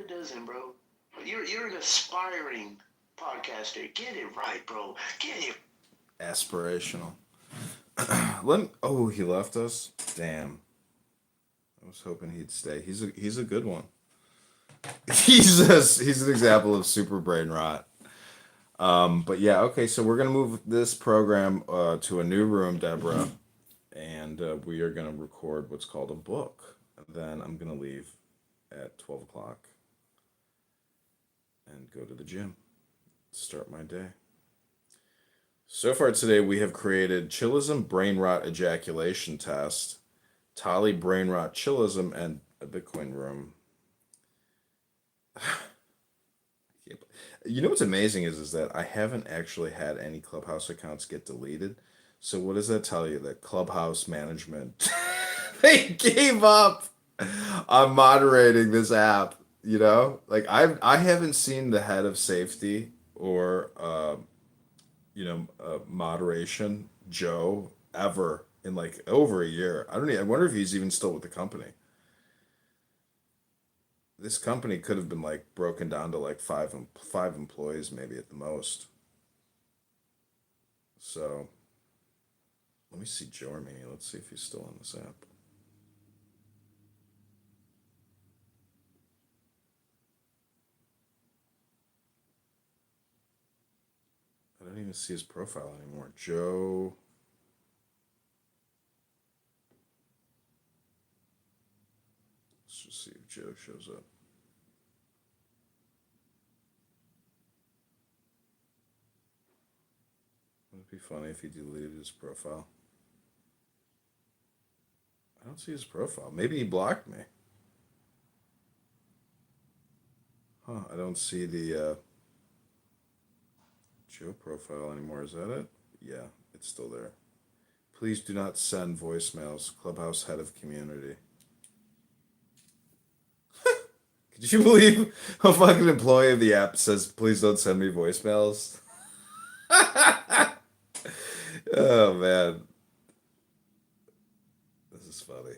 it doesn't, bro. You're an aspiring podcaster. Get it right, bro. Get it. Aspirational. He left us. Damn. I was hoping he'd stay. He's a good one. He's an example of super brain rot. But yeah, okay. So we're gonna move this program to a new room, Deborah, and we are gonna record what's called a book. And then I'm gonna leave at 12 o'clock and go to the gym. Start my day. So far today, we have created chillism, brain rot, ejaculation test, Tali, brain rot, chillism, and a Bitcoin room. You know what's amazing is that I haven't actually had any Clubhouse accounts get deleted. So what does that tell you? That Clubhouse management they gave up on moderating this app. You know, like I haven't seen the head of safety or moderation Joe ever in like over a year. I wonder if he's even still with the company. This company could have been like broken down to like five employees maybe at the most. So let me see Jeremy. Let's see if he's still on this app. I don't even see his profile anymore. Joe. Let's just see if Joe shows up. Would it be funny if he deleted his profile? I don't see his profile. Maybe he blocked me. Huh, I don't see the Joe profile anymore. Is that it? Yeah, it's still there. Please do not send voicemails. Clubhouse head of community. Could you believe a fucking employee of the app says, please don't send me voicemails? Oh, man. This is funny.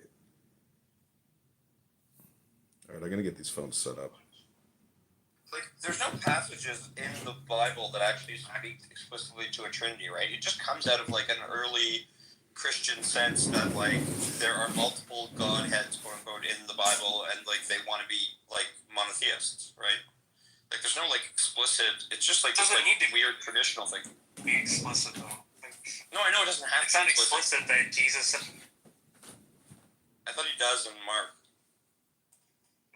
All right, I'm going to get these phones set up. Like, there's no passages in the Bible that actually speak explicitly to a Trinity, right? It just comes out of, like, an early Christian sense that, like, there are multiple Godheads, quote unquote, in the Bible, and, like, they want to be, like, monotheists, right? Like, there's no, like, explicit, it's just, like, this, like, weird traditional thing. Be explicit, though. No, I know it doesn't have to be explicit that Jesus... I thought he does in Mark.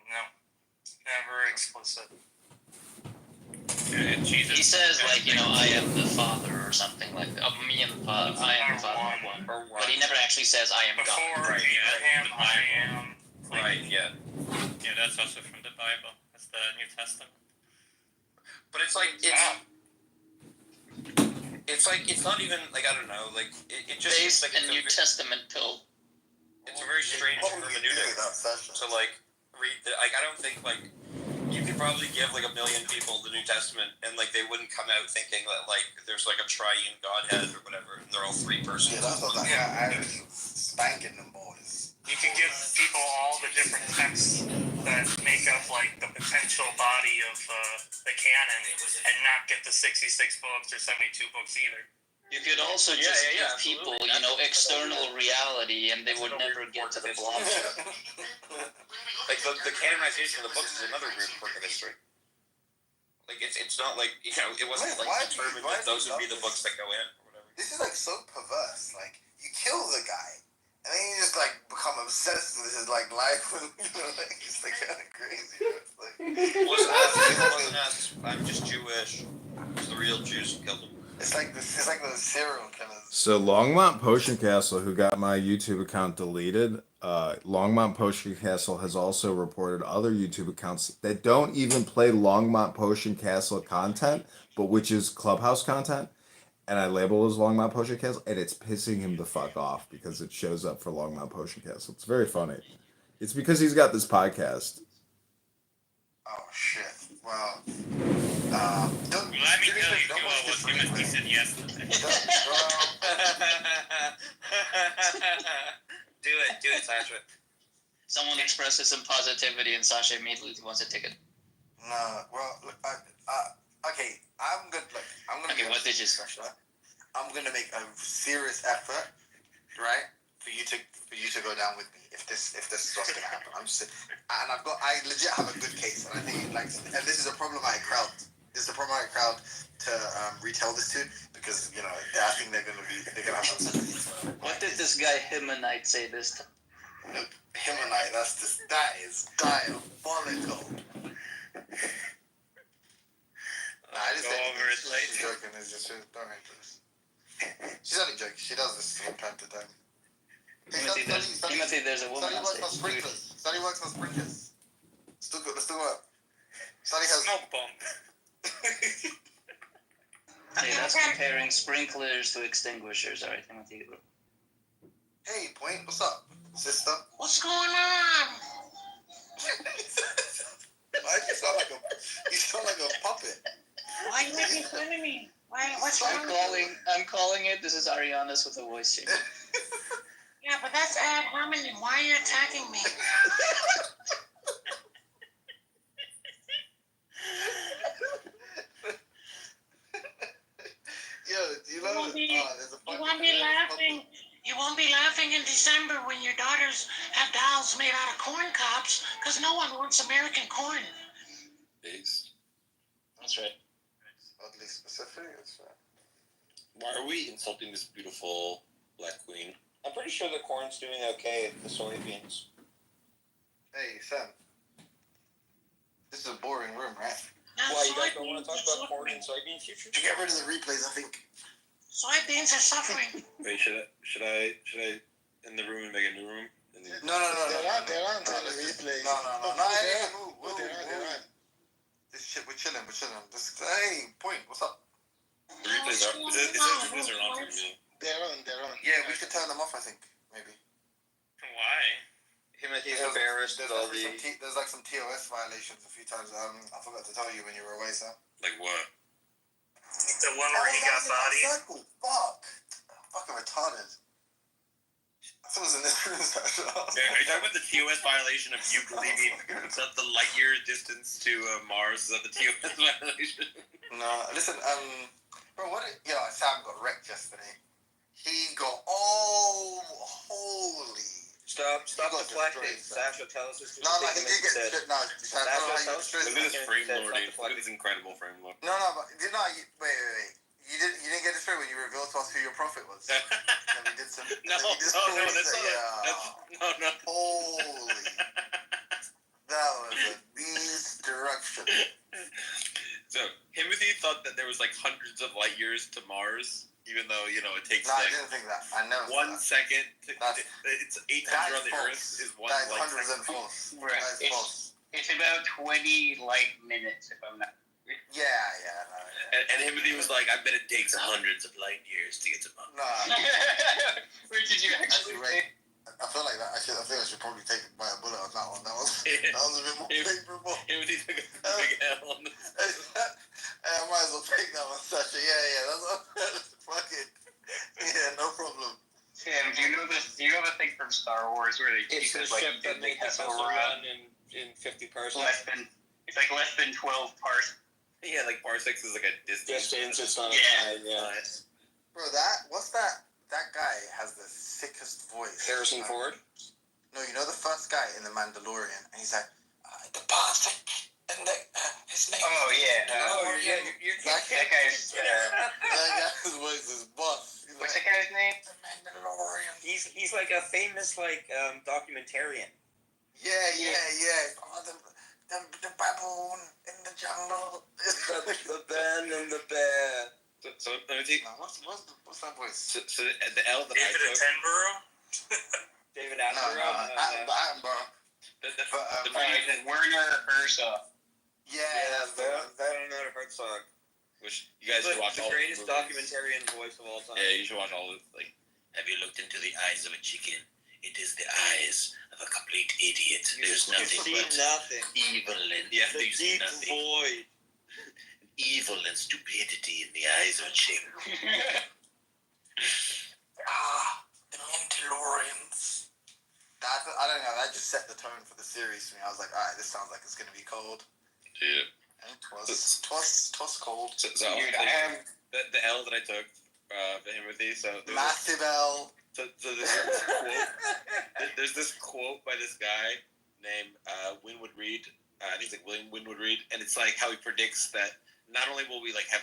No. Never explicit. Jesus, he says, like, I am the Father or something like that. Me and the Father. I am the Father. One. But he never actually says, I am God. Before Abraham, I am. Right, yeah. Yeah, that's also from the Bible. That's the New Testament. But it's like, it's not even, like, I don't know, like, it just seems like a New Testament pill. It's a very strange hermeneutic to, like, read like, I don't think, like, you could probably give, like, 1 million people the New Testament, and, like, they wouldn't come out thinking that, like, there's, like, a triune Godhead or whatever, and they're all three persons. Yeah, that's what I was spanking them boys. You can give people all the different texts that make up, like, the potential body of the canon, and not get the 66 books or 72 books either. You could also just give people, external reality, and they would never get to the blob. Like, the canonization of the books is another weird quirk of history. Like, it's not like, it wasn't, like, determined that those would be the books that go in, or whatever. This is, like, so perverse. Like, you kill the guy, and then you just, like, become obsessed with his, like, life, and, like, it's, like, kind of crazy. It's like... It wasn't us. I'm just Jewish. It's the real Jews who killed him. It's like the serial killers. So Longmont Potion Castle, who got my YouTube account deleted, Longmont Potion Castle has also reported other YouTube accounts that don't even play Longmont Potion Castle content, but which is Clubhouse content. And I label it as Longmont Potion Castle, and it's pissing him the fuck off because it shows up for Longmont Potion Castle. It's very funny. It's because he's got this podcast. Oh, shit. Well, let me tell you, what he said yesterday. Do it, Sasha. Someone expresses some positivity, and Sasha immediately wants a ticket. No, well, look, okay, Okay, what did you say? I'm gonna make a serious effort, right, for you to go down with me if this is what's gonna happen. I legit have a good case, and I think and this is a problematic crowd. This is a problematic crowd to retell this to because I think they're gonna have sympathy for. What did this guy Himonite say this time? Nope. Himonite, that is diabolical. I just Go over it she's later. joking. It's just don't hate this. She's only joking. She does this from time to time. Timothy, there's a woman Study on works on stage. sprinklers. Study works on sprinklers. Still good. Still work. Study has. Smoke bomb. Hey, that's comparing sprinklers to extinguishers. All right, Timothy. Hey, Point. What's up, sister? What's going on? Why you sound like a puppet? Why are you making fun of me? What's wrong? I'm calling it. This is Arianas with a voice change. Yeah, but that's ad hominem. Why are you attacking me? Yo, do you know? There's a You won't be laughing. You won't be laughing in December when your daughters have dolls made out of corn cobs, because no one wants American corn. Based. That's right. Oddly specific. It's Why are we insulting this beautiful black queen? I'm pretty sure the corn's doing okay with the soybeans. Hey, Sam. This is a boring room, right? Why, you guys don't want to talk about corn and soybean futures? To get rid of the replays, I think. Soybeans are suffering. Wait, should I in the room and make a new room? No. They're on the replays. No. They're on. This shit, we're chilling. Hey, Point, what's up? The replays are. It says they're on for me. They're on. Yeah, we should turn them off, I think. Maybe. Why? Timothy's embarrassed with all the... There's like some TOS violations a few times. I forgot to tell you when you were away, Sam. Like what? The one where he got bodied. Fucking retarded. Someone's in this room. Are you talking about the TOS violation of you believing that the light year distance to Mars is that the TOS violation? No, listen, bro, Sam got wrecked yesterday. He got holy. Stop deflecting. destroyed, Sasha, tell us this. No, he did get destroyed. No, Sam, Look Look at this frame loading. Look at this incredible frame load. No, but wait. You didn't get destroyed when you revealed to us who your prophet was. We did some. No, that's not. No. Holy. That was a destruction. So, Timothy thought that there was like hundreds of light years to Mars, even though, it takes No, I didn't think that. I never. 1 second. It's 800 on the false. Earth is one That is light 100% second. false. Right. That is false. It's about 20 light minutes, if I'm not. Yeah. And Timothy was like, I bet it takes hundreds of light years to get to Mars. No. Where did you actually Right. I feel like that. I think I should probably take a bullet on that one. That was a bit more favorable. Timothy took a big L on this. I might as well take that one, Sasha. Yeah. That's fucking. Yeah, no problem. Sam, do you know the thing from Star Wars where they It's the ship that they have to run in 50 parsecs. It's like less than 12 parsecs. Yeah, like parsecs is like a distance. It's not Yeah. Bro, what's that? That guy has the sickest voice. Harrison Ford? No, you know the first guy in The Mandalorian, and he's like, the Parsec, and his name. Oh, yeah. That guy's. guy's voice is buff. What's that guy's name? The Mandalorian. He's like a famous documentarian. Yeah. Oh, the baboon in the jungle. The Ben and the Bear. So let me take. No, what's that voice? So the L that I David took. Attenborough. David No, Attenborough. Attenborough. The Werner Herzog. Yeah, Werner Herzog. which you guys should watch the all greatest of the movies. documentarian voice of all time. Yeah, you should watch all of it. Like, have you looked into the eyes of a chicken? It is the eyes of a complete idiot. There's nothing see but nothing. evil and you see Deep nothing. void. Evil and stupidity in the eyes of a chicken. The Mandalorians. I don't know. That just set the tone for the series for me. I was like, all right, this sounds like it's gonna be cold. Yeah. It was cold. So Dude, I have the L that I took for Timothy. So Massive L. So there's this quote by this guy named Winwood Reed. I think it's like William Winwood Reed, and it's like how he predicts that not only will we like have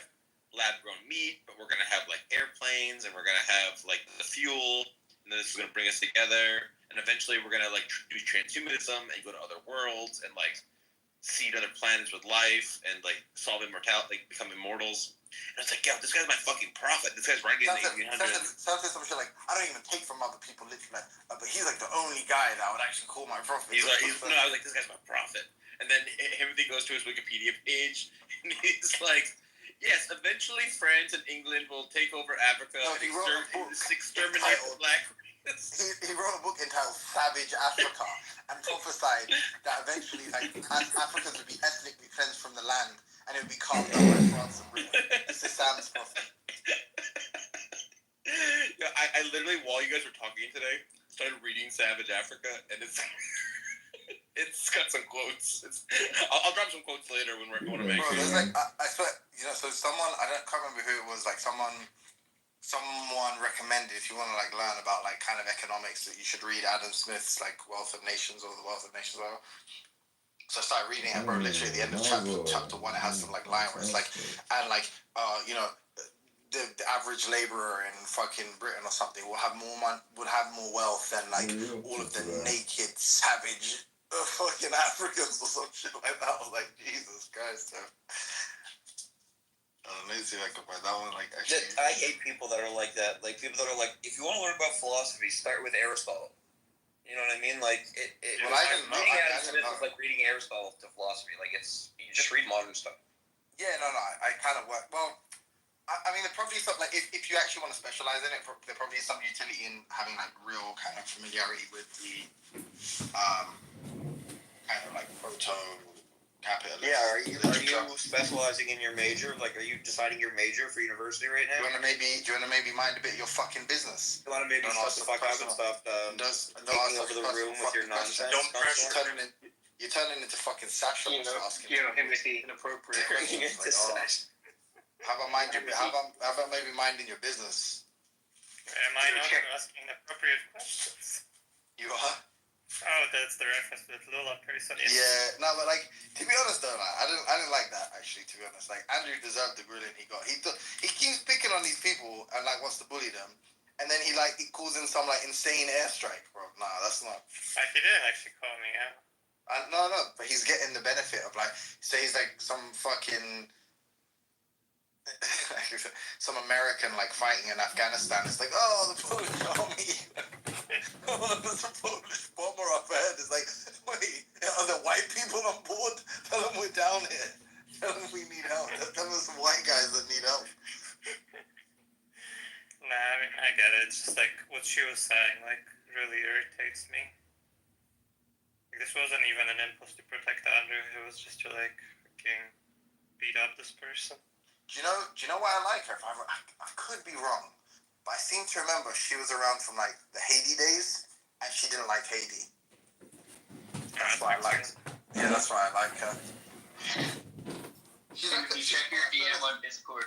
lab grown meat, but we're gonna have like airplanes, and we're gonna have like the fuel, and then this is gonna bring us together, and eventually we're gonna like do transhumanism and go to other worlds and like seed other planets with life and like solve immortality, like become immortals. And it's like, yo, this guy's my fucking prophet. This guy's writing in the 1800s. Some shit like, I don't even take from other people, literally. But he's like the only guy that would actually call my prophet. I was like, this guy's my prophet. And then Timothy goes to his Wikipedia page, and he's like, yes, eventually France and England will take over Africa and exterminate the black race. He wrote a book entitled Savage Africa and prophesied that eventually like Africans would be ethnically cleansed from the land and it would be carved up by France and Britain. This is Sam's prophet. Yeah, I literally, while you guys were talking today, started reading Savage Africa, and it's it's got some quotes. I'll drop some quotes later when we're going to make. Bro, there's like I swear, so someone can't remember who it was. Like someone recommended if you want to like learn about like kind of economics that you should read Adam Smith's like Wealth of Nations or the Wealth of Nations. Whatever. So I started reading it, bro. Literally, at the end of chapter 1, it has some like line where it's like, and like, the average laborer in fucking Britain or something would have more wealth than like all of the naked savage fucking Africans or some shit like that. I was like, Jesus Christ, man. Let me see if I can find that one. Like, actually, I hate people that are like that. Like people that are like, if you want to learn about philosophy, start with Aristotle. You know what I mean? Like Well, reading Adam Smith is like reading Aristotle to philosophy. Like you just read modern stuff. Yeah, no, I kind of work. Well, I mean, there probably is some, like, if you actually want to specialize in it, there probably is some utility in having, like, real kind of familiarity with the, kind of, like, proto-capitalist. Yeah, are you specializing in your major? Like, are you deciding your major for university right now? Do you want to maybe mind a bit of your fucking business? You want to maybe shut the fuck up and stop taking over the room with your nonsense? You're turning into fucking Sasha. Asking Timothy. inappropriate questions. Like, how about maybe minding your business? Am I not asking appropriate questions? You are? Oh, that's the reference to that Lula person. Yeah, no, but like, to be honest though, like, I didn't like that actually. To be honest, like Andrew deserved the grilling he got. He keeps picking on these people and like wants to bully them, and then he calls in some like insane airstrike, bro. Nah, that's not. Like, he didn't actually call me out. No, but he's getting the benefit of like, say he's like some fucking. Some American like fighting in Afghanistan. It's like, oh, the Polish army. There's a Polish bomber up ahead. It's like, wait, are there white people on board? Tell them we're down here. Tell them we need help. Tell them there's some white guys that need help. Nah, I mean, I get it. It's just like what she was saying, like, really irritates me. Like, this wasn't even an impulse to protect Andrew. It was just to like fucking beat up this person. Do you know why I like her? I could be wrong, but I seem to remember she was around from like the Haiti days, and she didn't like Haiti. That's why I like. Yeah, that's why I like her. She's like You check your DM on Discord.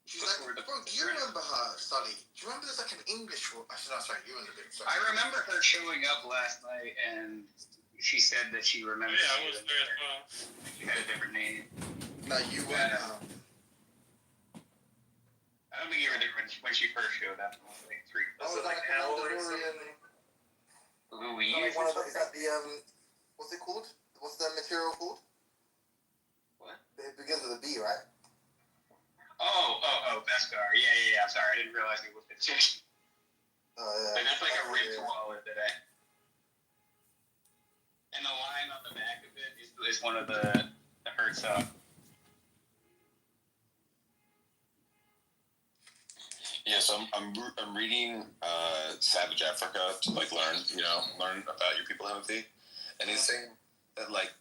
She's like, bro, do you remember her, Sully? Do you remember there's like an English woman? Actually, no, sorry, you were in the big. I remember her showing up last night, and she said that she remembered. Yeah, I was there as well. She had a different name. No, you were. I don't think you were there when she first showed up. It was like 3. Was it like Hell or Mandalorian? Louis? Like is that the what's it called? What's the material called? What? It begins with a B, right? Oh, Beskar. Yeah. Sorry, I didn't realize it was the chick. Oh yeah. But that's like a ripped wallet today. And the line on the back of it is one of the hurts up. Yeah, so I'm reading Savage Africa to like learn about your people, Timothy, and he's saying that like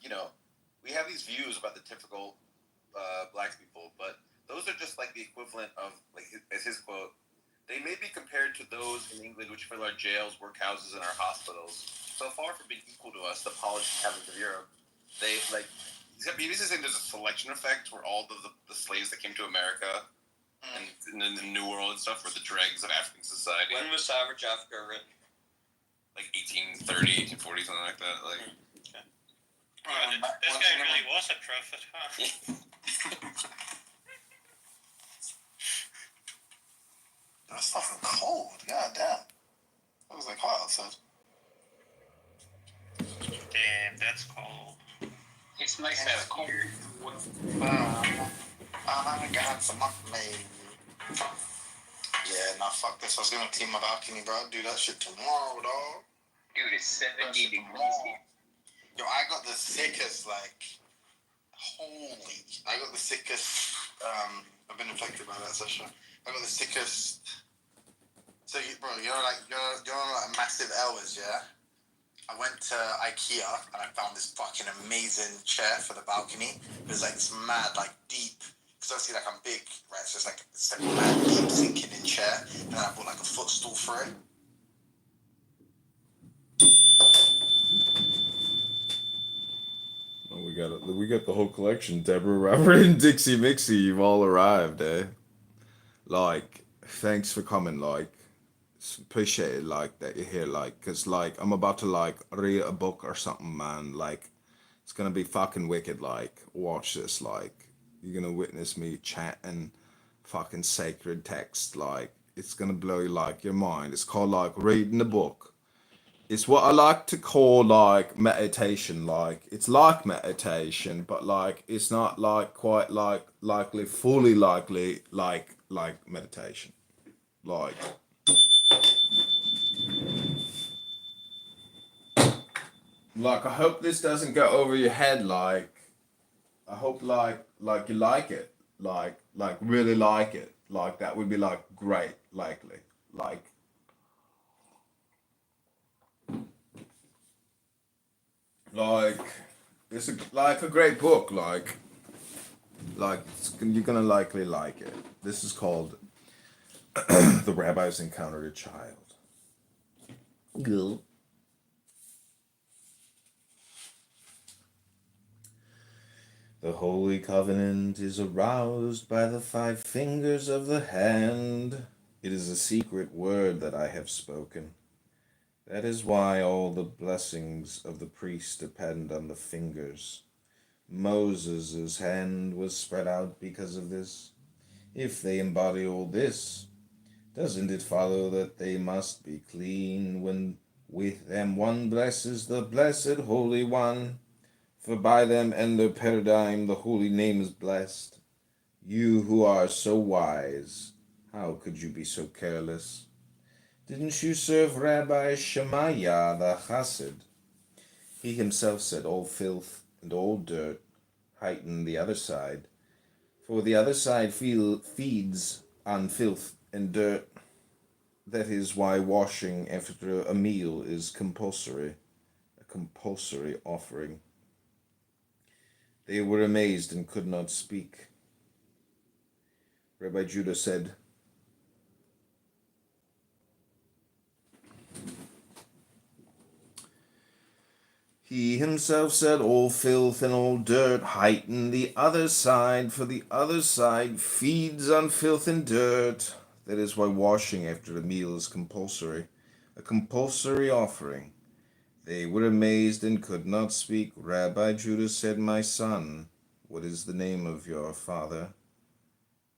we have these views about the typical black people, but those are just like the equivalent of like as his quote. They may be compared to those in England which fill our jails, workhouses, and our hospitals. So far from being equal to us, the polished inhabitants of Europe, they like. He's BBC saying there's a selection effect where all the slaves that came to America and in the New World and stuff were the dregs of African society. When was Savage Africa written? Like 1830, 1840, something like that. Like, This guy really was a prophet, huh? That's fucking cold. God damn. That was like hot outside. Damn, that's cold. It's nice to have a beer. I got some up, maybe. Yeah, nah, fuck this. I was gonna clean my balcony, bro. Do that shit tomorrow, dog. Dude, it's 70 degrees here. Yo, I got the sickest, like, holy. I got the sickest, I've been infected by that session. I got the sickest. So, bro, you're like massive hours, yeah? I went to IKEA and I found this fucking amazing chair for the balcony. It was like this mad, like deep, because obviously like I'm big, right? So it's like a mad deep sinking in chair. And then I bought like a footstool for it. Well, we got the whole collection. Deborah, Robert, and Dixie Mixie, you've all arrived, eh? Like, thanks for coming, like. Appreciate it, like, that you're here, like, because, like, I'm about to, like, read a book or something, man. Like, it's gonna be fucking wicked, like, watch this, like, you're gonna witness me chatting fucking sacred text, like, it's gonna blow, like, your mind. It's called, like, reading a book. It's what I like to call, like, meditation, like, it's like meditation, but, like, it's not, like, quite, like, fully likely, like meditation. Like... Like, I hope this doesn't go over your head, like, I hope, like you like it, like, really like it, like, that would be, like, great, likely, like, it's a great book, like, you're gonna likely like it. This is called The Rabbis Encountered a Child. Girl. The Holy Covenant is aroused by the 5 fingers of the hand. It is a secret word that I have spoken. That is why all the blessings of the priest depend on the fingers. Moses' hand was spread out because of this. If they embody all this, doesn't it follow that they must be clean when with them one blesses the blessed Holy One? For by them and their paradigm the holy name is blessed. You who are so wise, how could you be so careless? Didn't you serve Rabbi Shemaiah the Chassid? He himself said, all filth and all dirt heighten the other side, for the other side feeds on filth and dirt. That is why washing after a meal is compulsory, a compulsory offering. They were amazed and could not speak. Rabbi Judah said, he himself said, all filth and all dirt heighten the other side, for the other side feeds on filth and dirt. That is why washing after a meal is compulsory, a compulsory offering. They were amazed and could not speak. Rabbi Judah said, my son, what is the name of your father?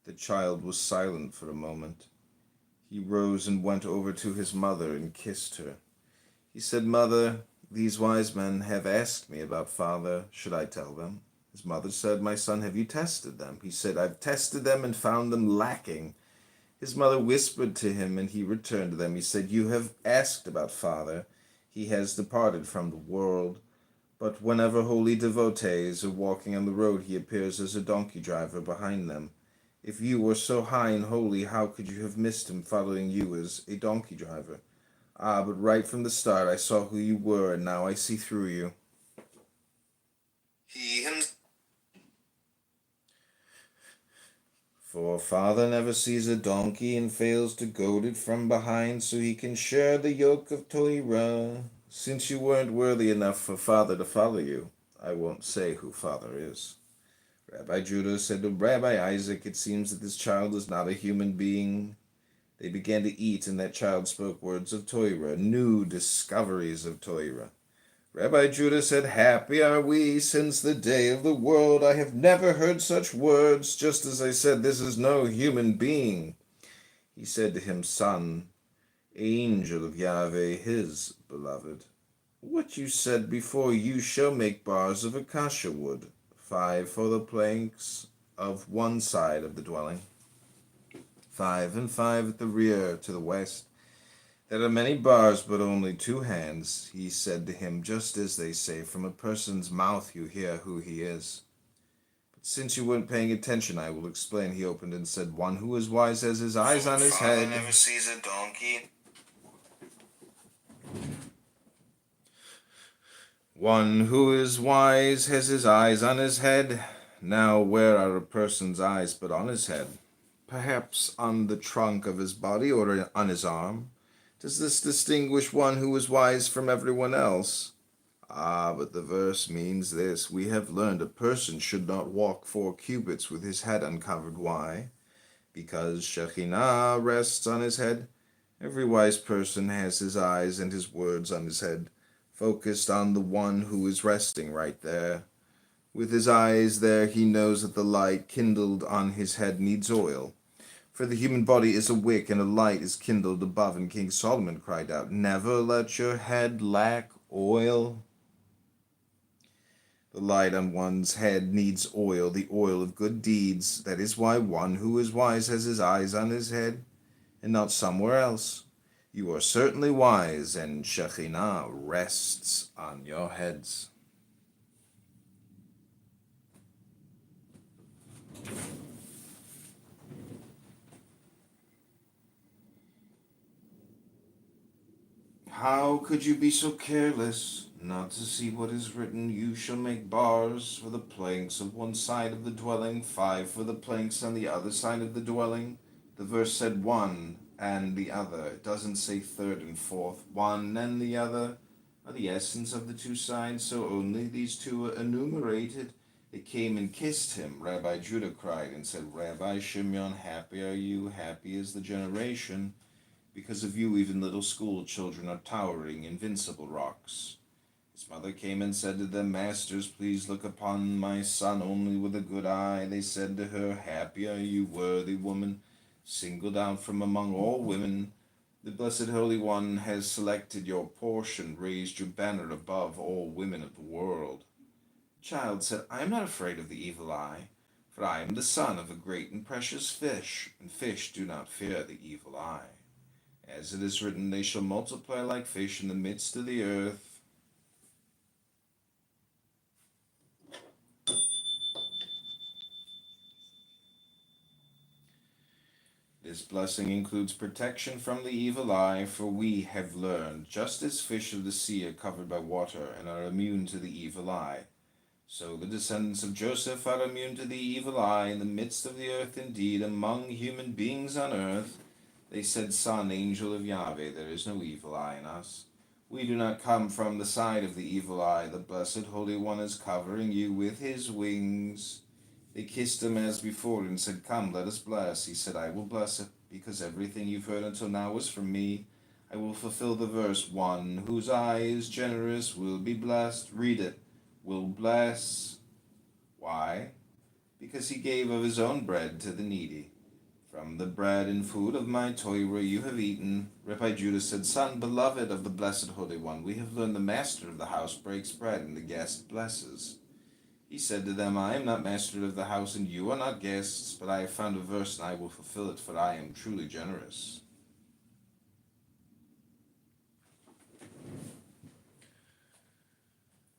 The child was silent for a moment. He rose and went over to his mother and kissed her. He said, Mother, these wise men have asked me about father. Should I tell them? His mother said, my son, have you tested them? He said, I've tested them and found them lacking. His mother whispered to him, and he returned to them. He said, you have asked about father. He has departed from the world, but whenever holy devotees are walking on the road, he appears as a donkey driver behind them. If you were so high and holy, how could you have missed him following you as a donkey driver? Ah, but right from the start I saw who you were, and now I see through you. For father never sees a donkey and fails to goad it from behind so he can share the yoke of Torah. Since you weren't worthy enough for father to follow you, I won't say who father is. Rabbi Judah said to Rabbi Isaac, it seems that this child is not a human being. They began to eat, and that child spoke words of Torah, new discoveries of Torah. Rabbi Judah said, happy are we since the day of the world. I have never heard such words, just as I said, this is no human being. He said to him, son, angel of Yahweh, his beloved, what you said before, you shall make bars of acacia wood, 5 for the planks of one side of the dwelling, 5 and 5 at the rear to the west. There are many bars, but only 2 hands. He said to him, just as they say, from a person's mouth you hear who he is. But since you weren't paying attention, I will explain. He opened and said, one who is wise has his eyes on his head. Never sees a donkey. One who is wise has his eyes on his head. Now where are a person's eyes but on his head? Perhaps on the trunk of his body or on his arm? Does this distinguish one who is wise from everyone else? Ah, but the verse means this. We have learned a person should not walk 4 cubits with his head uncovered. Why? Because Shekhinah rests on his head. Every wise person has his eyes and his words on his head, focused on the one who is resting right there. With his eyes there, he knows that the light kindled on his head needs oil. For the human body is a wick, and a light is kindled above. And King Solomon cried out, never let your head lack oil. The light on one's head needs oil, the oil of good deeds. That is why one who is wise has his eyes on his head, and not somewhere else. You are certainly wise, and Shekhinah rests on your heads. How could you be so careless not to see what is written? You shall make bars for the planks of one side of the dwelling, 5 for the planks on the other side of the dwelling. The verse said one and the other. It doesn't say third and fourth. One and the other are the essence of the 2 sides, so only these 2 are enumerated. They came and kissed him. Rabbi Judah cried and said, Rabbi Shimon, happy are you, happy is the generation. Because of you, even little school children are towering, invincible rocks. His mother came and said to them, Masters, please look upon my son only with a good eye. They said to her, happy are you, worthy woman, singled out from among all women. The Blessed Holy One has selected your portion, raised your banner above all women of the world. The child said, I am not afraid of the evil eye, for I am the son of a great and precious fish, and fish do not fear the evil eye. As it is written, they shall multiply like fish in the midst of the earth. This blessing includes protection from the evil eye, for we have learned, just as fish of the sea are covered by water and are immune to the evil eye, so the descendants of Joseph are immune to the evil eye in the midst of the earth. Indeed, among human beings on earth, they said, Son, angel of Yahweh, there is no evil eye in us. We do not come from the side of the evil eye. The Blessed Holy One is covering you with his wings. They kissed him as before and said, Come, let us bless. He said, I will bless it, because everything you've heard until now was from me. I will fulfill the verse, one whose eye is generous will be blessed. Read it. Will bless. Why? Because he gave of his own bread to the needy. From the bread and food of my Torah you have eaten. Rabbi Judah said, Son, beloved of the Blessed Holy One, we have learned the master of the house breaks bread and the guest blesses. He said to them, I am not master of the house and you are not guests, but I have found a verse and I will fulfill it, for I am truly generous.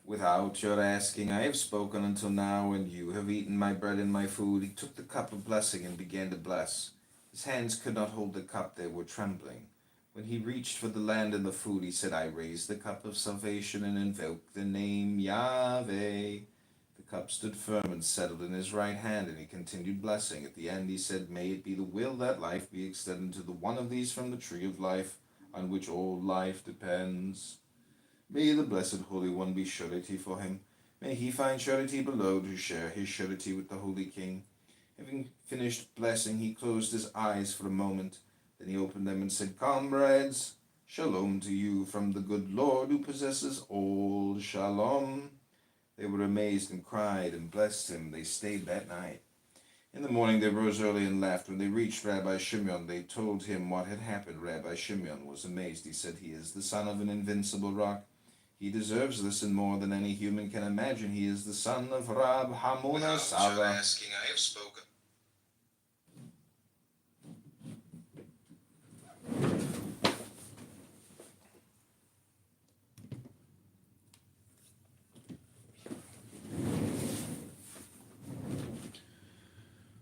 Without your asking, I have spoken until now, and you have eaten my bread and my food. He took the cup of blessing and began to bless. His hands could not hold the cup, they were trembling. When he reached for the land and the food, he said, I raise the cup of salvation and invoke the name Yahweh. The cup stood firm and settled in his right hand, and he continued blessing. At the end he said, May it be the will that life be extended to the one of these from the tree of life, on which all life depends. May the Blessed Holy One be surety for him. May he find surety below to share his surety with the Holy King. Having finished blessing, he closed his eyes for a moment. Then he opened them and said, Comrades, shalom to you from the good Lord who possesses all shalom. They were amazed and cried and blessed him. They stayed that night. In the morning they rose early and left. When they reached Rabbi Shimeon, they told him what had happened. Rabbi Shimeon was amazed. He said, He is the son of an invincible rock. He deserves this and more than any human can imagine. He is the son of Rab Hamuna Sava. Asking, I have spoken.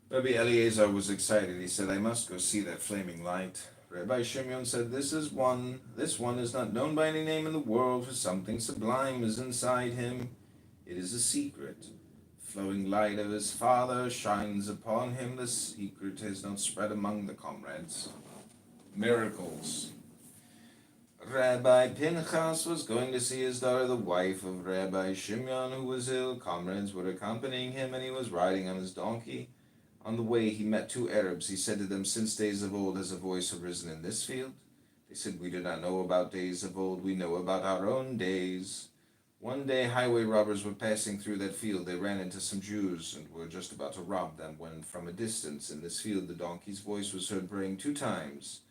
Rabbi Eliezer was excited. He said, I must go see that flaming light. Rabbi Shimeon said, This one is not known by any name in the world, for something sublime is inside him. It is a secret. Flowing light of his father shines upon him. The secret has not spread among the comrades. Miracles. Rabbi Pinchas was going to see his daughter, the wife of Rabbi Shimeon, who was ill. Comrades were accompanying him, and he was riding on his donkey. On the way, he met two Arabs. He said to them, Since days of old has a voice arisen in this field? They said, We do not know about days of old. We know about our own days. One day, highway robbers were passing through that field. They ran into some Jews and were just about to rob them when, from a distance in this field, the donkey's voice was heard braying 2 times.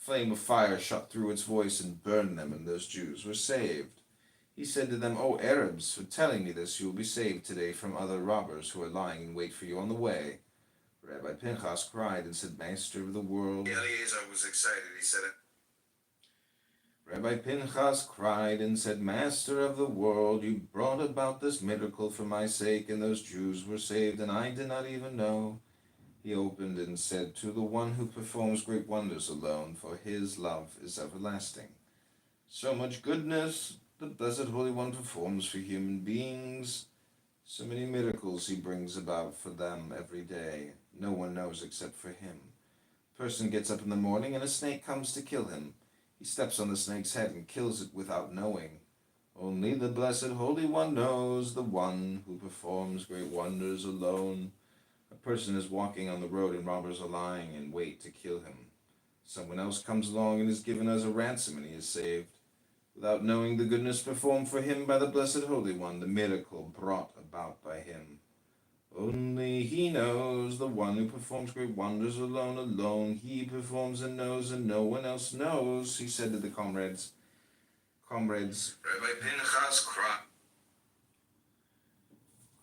A flame of fire shot through its voice and burned them, and those Jews were saved. He said to them, O Arabs, for telling me this, you will be saved today from other robbers who are lying in wait for you on the way. Rabbi Pinchas cried and said, Master of the world. Eliezer was excited. He said, Rabbi Pinchas cried and said, Master of the world, you brought about this miracle for my sake, and those Jews were saved, and I did not even know. He opened and said, To the one who performs great wonders alone, for his love is everlasting. So much goodness the Blessed Holy One performs for human beings. So many miracles he brings about for them every day. No one knows except for him. A person gets up in the morning and a snake comes to kill him. He steps on the snake's head and kills it without knowing. Only the Blessed Holy One knows, the one who performs great wonders alone. A person is walking on the road and robbers are lying in wait to kill him. Someone else comes along and is given as a ransom and he is saved. Without knowing the goodness performed for him by the Blessed Holy One, the miracle brought about by him. Only he knows, the one who performs great wonders alone he performs and no one else knows. He said to the comrades, Rabbi Pinchas cried.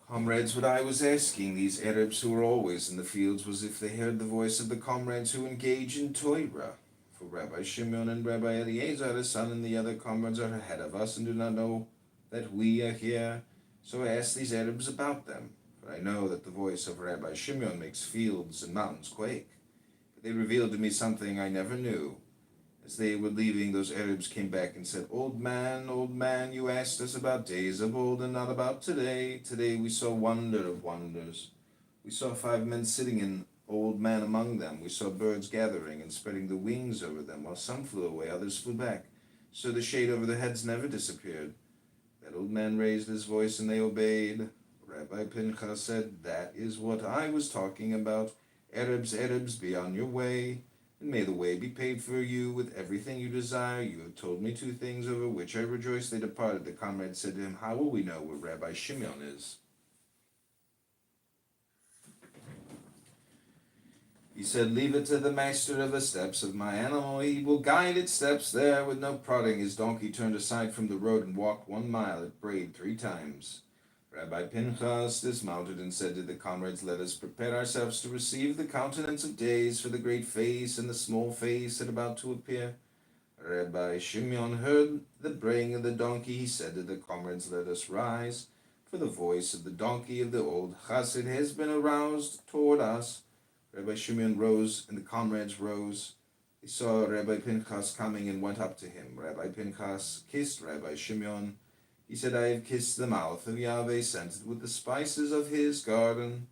Comrades, what I was asking these Arabs who were always in the fields was if they heard the voice of the comrades who engage in Torah. For Rabbi Shimeon and Rabbi Eliezer, his son, and the other comrades are ahead of us and do not know that we are here. So I asked these Arabs about them. For I know that the voice of Rabbi Shimeon makes fields and mountains quake. But they revealed to me something I never knew. As they were leaving, those Arabs came back and said, Old man, you asked us about days of old and not about today. Today we saw wonder of wonders. We saw 5 men sitting and old man among them. We saw birds gathering and spreading the wings over them, while some flew away, others flew back. So the shade over their heads never disappeared. That old man raised his voice and they obeyed. Rabbi Pinchas said, That is what I was talking about. Arabs, be on your way, and may the way be paid for you with everything you desire. You have told me 2 things over which I rejoice. They departed. The comrade said to him, How will we know where Rabbi Shimeon is? He said, Leave it to the master of the steps of my animal. He will guide its steps there with no prodding. His donkey turned aside from the road and walked 1 mile. It brayed 3 times. Rabbi Pinchas dismounted and said to the comrades, Let us prepare ourselves to receive the countenance of days, for the great face and the small face are about to appear. Rabbi Shimeon heard the braying of the donkey. He said to the comrades, Let us rise, for the voice of the donkey of the old chassid has been aroused toward us. Rabbi Shimeon rose, and the comrades rose. They saw Rabbi Pinchas coming and went up to him. Rabbi Pinchas kissed Rabbi Shimeon. He said, I have kissed the mouth of Yahweh, scented with the spices of his garden.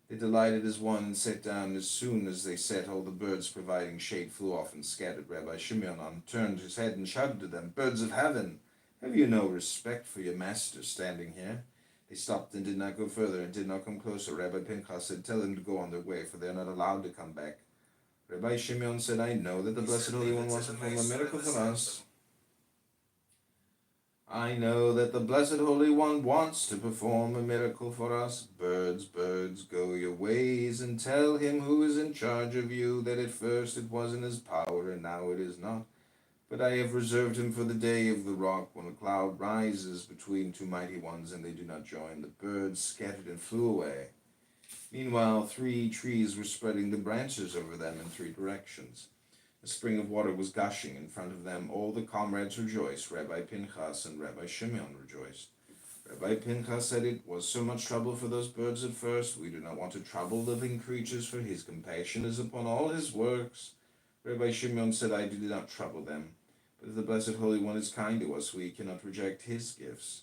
They delighted as one and sat down. As soon as they sat, all the birds providing shade flew off and scattered. Rabbi Shimeon turned his head and shouted to them, Birds of heaven, have you no respect for your master standing here? They stopped and did not go further and did not come closer. Rabbi Pinchas said, "Tell them to go on their way, for they are not allowed to come back." Rabbi Shimon said, "I know that the Blessed Holy One wants to perform a miracle for us. I know that the Blessed Holy One wants to perform a miracle for us. Birds, birds, go your ways and tell him who is in charge of you that at first it was in his power and now it is not. But I have reserved him for the day of the rock, when a cloud rises between two mighty ones and they do not join. The birds scattered and flew away. Meanwhile, 3 trees were spreading the branches over them in 3 directions. A spring of water was gushing in front of them. All the comrades rejoiced. Rabbi Pinchas and Rabbi Shimon rejoiced. Rabbi Pinchas said, "It was so much trouble for those birds at first. We do not want to trouble living creatures, for his compassion is upon all his works." Rabbi Shimon said, "I did not trouble them. But if the Blessed Holy One is kind to us, we cannot reject his gifts."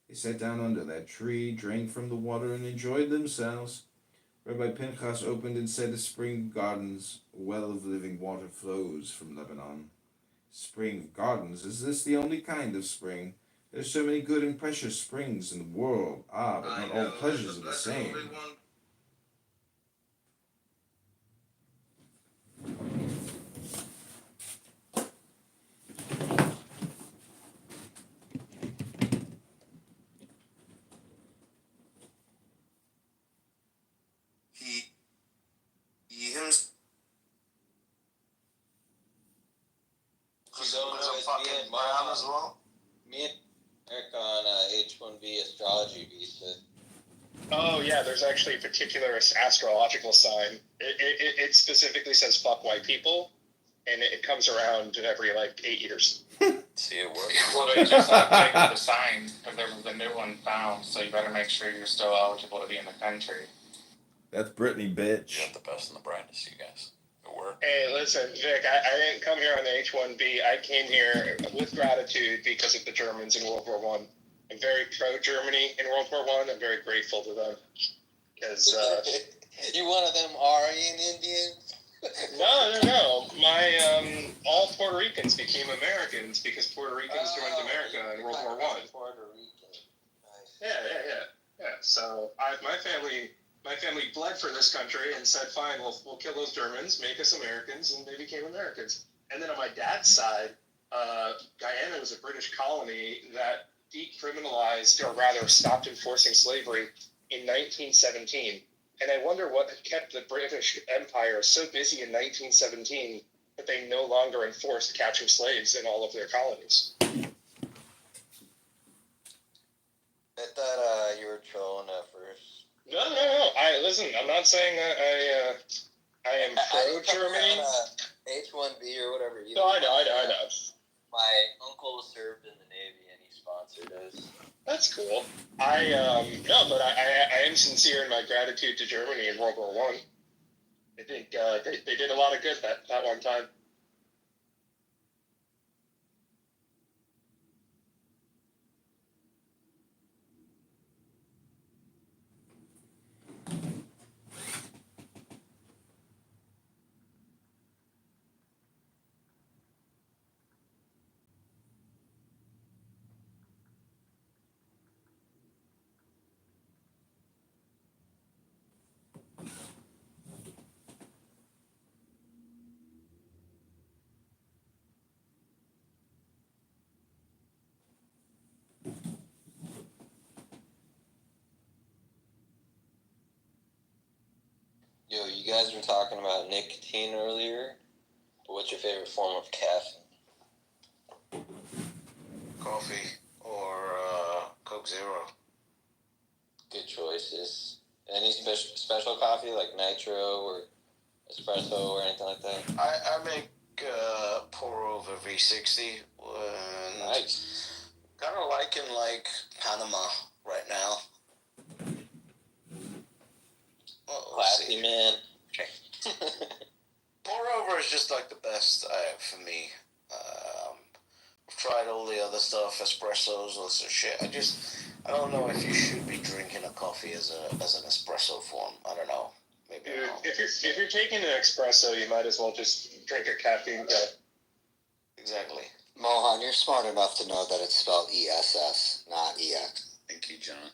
They sat down under that tree, drank from the water, and enjoyed themselves. Rabbi Pinchas opened and said, "A spring of gardens, a well of living water flows from Lebanon." Spring of gardens? Is this the only kind of spring? There are so many good and precious springs in the world. But not all pleasures are the same. As well. Me and Eric on H-1B astrology visa. Oh yeah, there's actually a particular astrological sign. It specifically says "fuck white people," and it comes around every like 8 years. See it work. Well, they just updated the sign, because there was a new one found, so you better make sure you're still eligible to be in the country. That's Brittany, bitch. You got the best and the brightest, you guys. It worked. Hey, listen, Vic, I didn't come here on the H-1B. I came here with gratitude because of the Germans in World War One. I'm very pro-Germany in World War One. I'm very grateful to them. Because you one of them Aryan Indians? No. My all Puerto Ricans became Americans because Puerto Ricans joined America in World War One. Puerto Rican. Nice. Yeah. So my family bled for this country and said, "Fine, we'll kill those Germans, make us Americans," and they became Americans. And then on my dad's side, Guyana was a British colony that decriminalized, or rather stopped enforcing slavery in 1917. And I wonder what kept the British Empire so busy in 1917 that they no longer enforced catching slaves in all of their colonies. I thought you were trolling at first. No. Listen, I'm not saying that I am pro-Germany. H-1B or whatever. No, I know. My uncle served in the Navy and he sponsored us. That's cool. I am sincere in my gratitude to Germany in World War One. I think they did a lot of good that one time. Yo, you guys were talking about nicotine earlier. What's your favorite form of caffeine? Coffee or Coke Zero. Good choices. Any special coffee like nitro or espresso or anything like that? I make pour over V60. Nice. Kind of liking like Panama right now. Classy, man. Pour over is just like the best for me. I've tried all the other stuff, espressos, all this shit. I don't know if you should be drinking a coffee as an espresso form. I don't know. Maybe. Dude, if you're taking an espresso, you might as well just drink a caffeine cup. Exactly. Mohan, you're smart enough to know that it's spelled ESS, not EX. Thank you, John.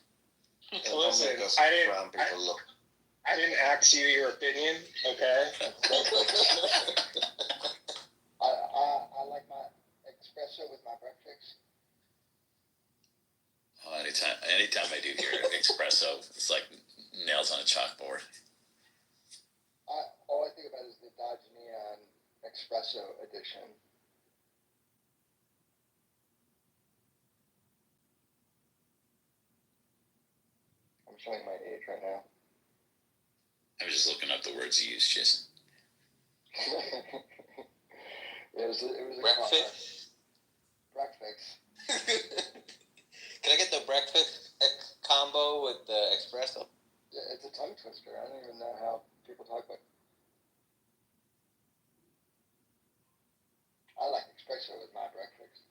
It'll Listen, make us I didn't- brown people look. I didn't ask you your opinion, okay? I like my espresso with my breakfast. Oh, anytime I do hear espresso, it's like nails on a chalkboard. All I think about is the Dodge Neon Espresso edition. I'm showing my age right now. I was just looking up the words you used, Jason. It was a Breakfast? breakfast. Can I get the breakfast combo with the espresso? Yeah, it's a tongue twister. I don't even know how people talk about it. I like espresso with my breakfast.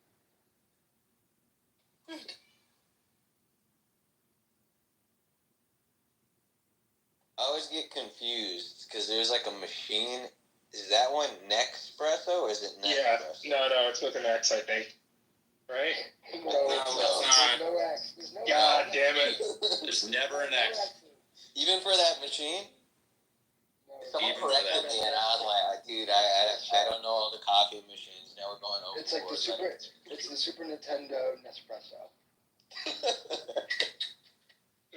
I always get confused because there's like a machine. Is that one Nespresso or is it Nespresso? Yeah, no, it's with an X, I think. Right? No, that's not. no X. There's no God X. damn it. There's never an X. Even for that machine? No, Someone Even for corrected that. me and I was like, dude, I don't know all the coffee machines. Now we're going over. It's like it's the Super Nintendo Nespresso.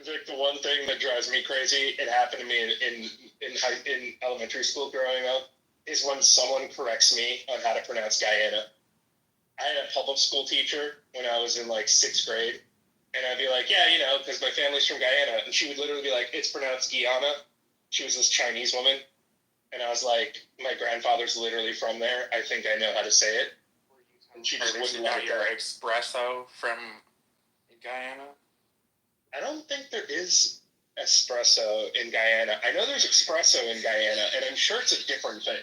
Vic, the one thing that drives me crazy, it happened to me in elementary school growing up, is when someone corrects me on how to pronounce Guyana. I had a public school teacher when I was in like 6th grade, and I'd be like, yeah, you know, because my family's from Guyana, and she would literally be like, it's pronounced Guyana. She was this Chinese woman, and I was like, my grandfather's literally from there. I think I know how to say it. And she just wouldn't let it go. your espresso from Guyana. I don't think there is espresso in Guyana. I know there's espresso in Guyana, and I'm sure it's a different thing.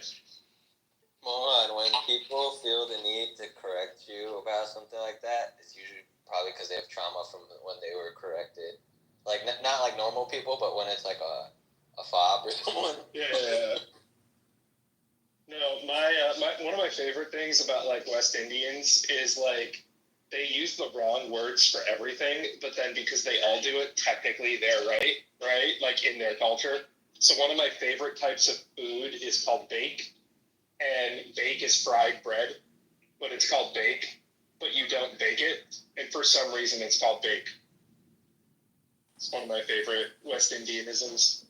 Mohan, when people feel the need to correct you about something like that, it's usually probably because they have trauma from when they were corrected. Like, not like normal people, but when it's like a fob or someone. Yeah. No, my one of my favorite things about like West Indians is like they use the wrong words for everything, but then because they all do it, technically they're right? Like in their culture. So one of my favorite types of food is called bake, and bake is fried bread, but it's called bake, but you don't bake it, and for some reason it's called bake. It's one of my favorite West Indianisms.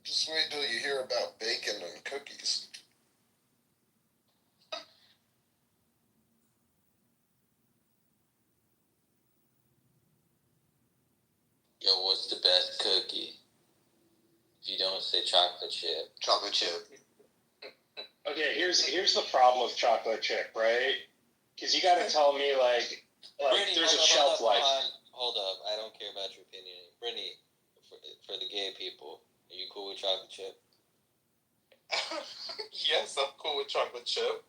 Just wait till you hear about bacon and cookies. Yo, what's the best cookie? If you don't say chocolate chip. Chocolate chip. Okay, here's the problem with chocolate chip, right? Because you got to tell me like Brittany, there's a hold shelf up, life. Hold up, I don't care about your opinion. Brittany, for the gay people, are you cool with chocolate chip? Yes, I'm cool with chocolate chip.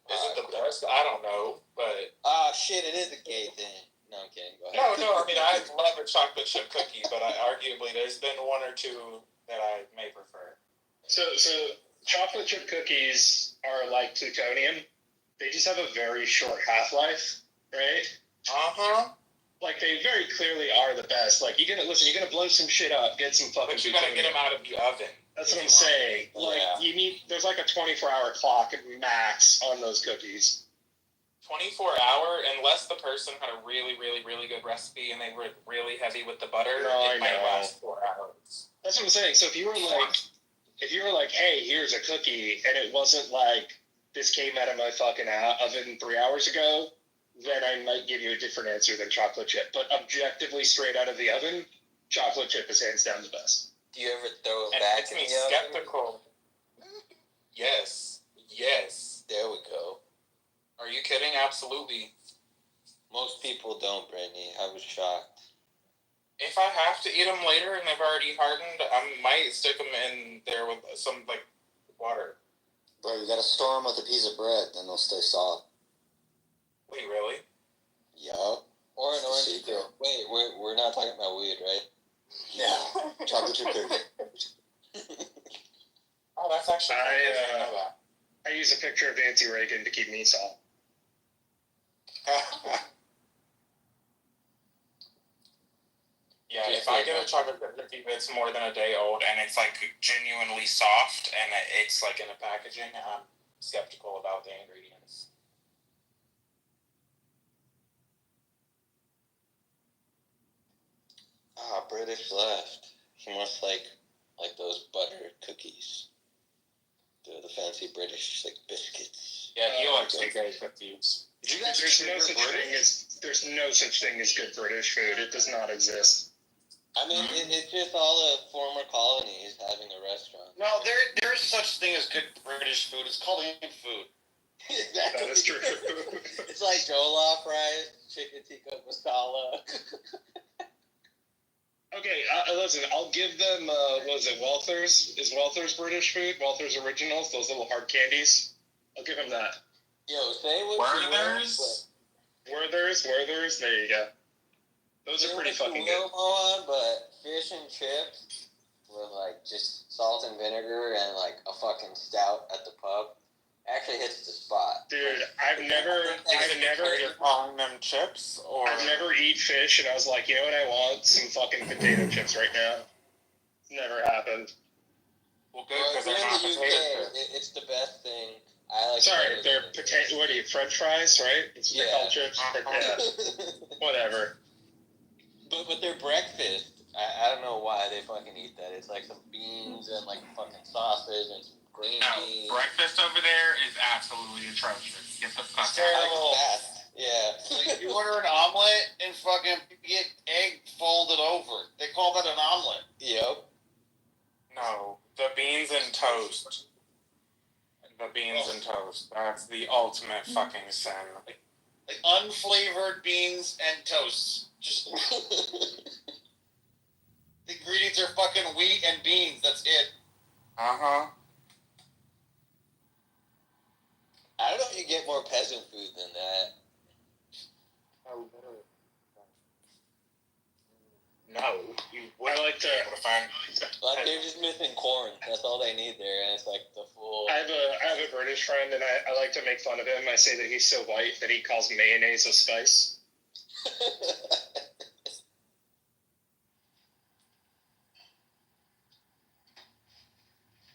Is it the best? I don't know, but Ah, shit, it is a gay thing. No, I'm kidding. Go ahead. no. I mean, I love a chocolate chip cookie, but arguably there's been one or two that I may prefer. So chocolate chip cookies are like plutonium. They just have a very short half-life, right? Like they very clearly are the best. Like you're gonna blow some shit up, get some fucking. But you gotta plutonium. get them out of the oven. That's what I'm saying. Like there's like a 24-hour clock max on those cookies. 24-hour, unless the person had a really, really, really good recipe and they were really heavy with the butter, it might last 4 hours. That's what I'm saying. So if you were like, hey, here's a cookie, and it wasn't like this came out of my fucking oven 3 hours ago, then I might give you a different answer than chocolate chip. But objectively, straight out of the oven, chocolate chip is hands down the best. Do you ever throw it And back makes in me the oven? skeptical. Yes. There we go. Are you kidding? Absolutely. Most people don't, Brittany. I was shocked. If I have to eat them later and they've already hardened, I might stick them in there with some like water. Bro, you gotta store them with a piece of bread, then they'll stay soft. Wait, really? Yup. Or an orange peel. Wait, we're not talking about weed, right? No. Chocolate chip cookie. Oh, that's actually. I I use a picture of Nancy Reagan to keep me soft. a chocolate chip cookie that's more than a day old and it's like genuinely soft and it's like in a packaging, I'm skeptical about the ingredients. British left. He must like those butter cookies. The fancy British like biscuits. Yeah, he likes the gay cookies. There's no such thing as good British food. It does not exist. I mean, it's just all the former colonies having a restaurant. No, there is such thing as good British food. It's called Indian food. Exactly. That is true. It's like jollof rice, chicken tikka masala. Okay, listen, I'll give them, what was it, Walther's? Is Walther's British food? Walther's Originals, those little hard candies? I'll give them that. Yo, say what you Werther's? Werther's, there you go. Those are pretty fucking good. But fish and chips with like just salt and vinegar and like a fucking stout at the pub actually hits the spot. Dude, I've never You're calling them chips, or I've never eat fish, and I was like, you know what, I want some fucking potato chips right now. Never happened. well, good Well, because if they're you're not in the potato UK, chips. it's the best thing. I like. Sorry, they're potato. What are you, French fries, right? It's what they call chips. Yeah, whatever. But their breakfast, I don't know why they fucking eat that. It's like some beans and like fucking sausage and some green No, beans. breakfast over there is absolutely atrocious. Get the fuck It's out. terrible. Yeah. Like, you order an omelet and fucking get egg folded over. They call that an omelet. Yep. No, the beans and toast. The beans and toast. That's the ultimate fucking sin. Like unflavored beans and toast. Just the ingredients are fucking wheat and beans. That's it. Uh-huh. I don't know if you get more peasant food than that. No. I like to. Like they're just missing corn. That's all they need there, and it's like the full. I have a British friend, and I like to make fun of him. I say that he's so white that he calls mayonnaise a spice.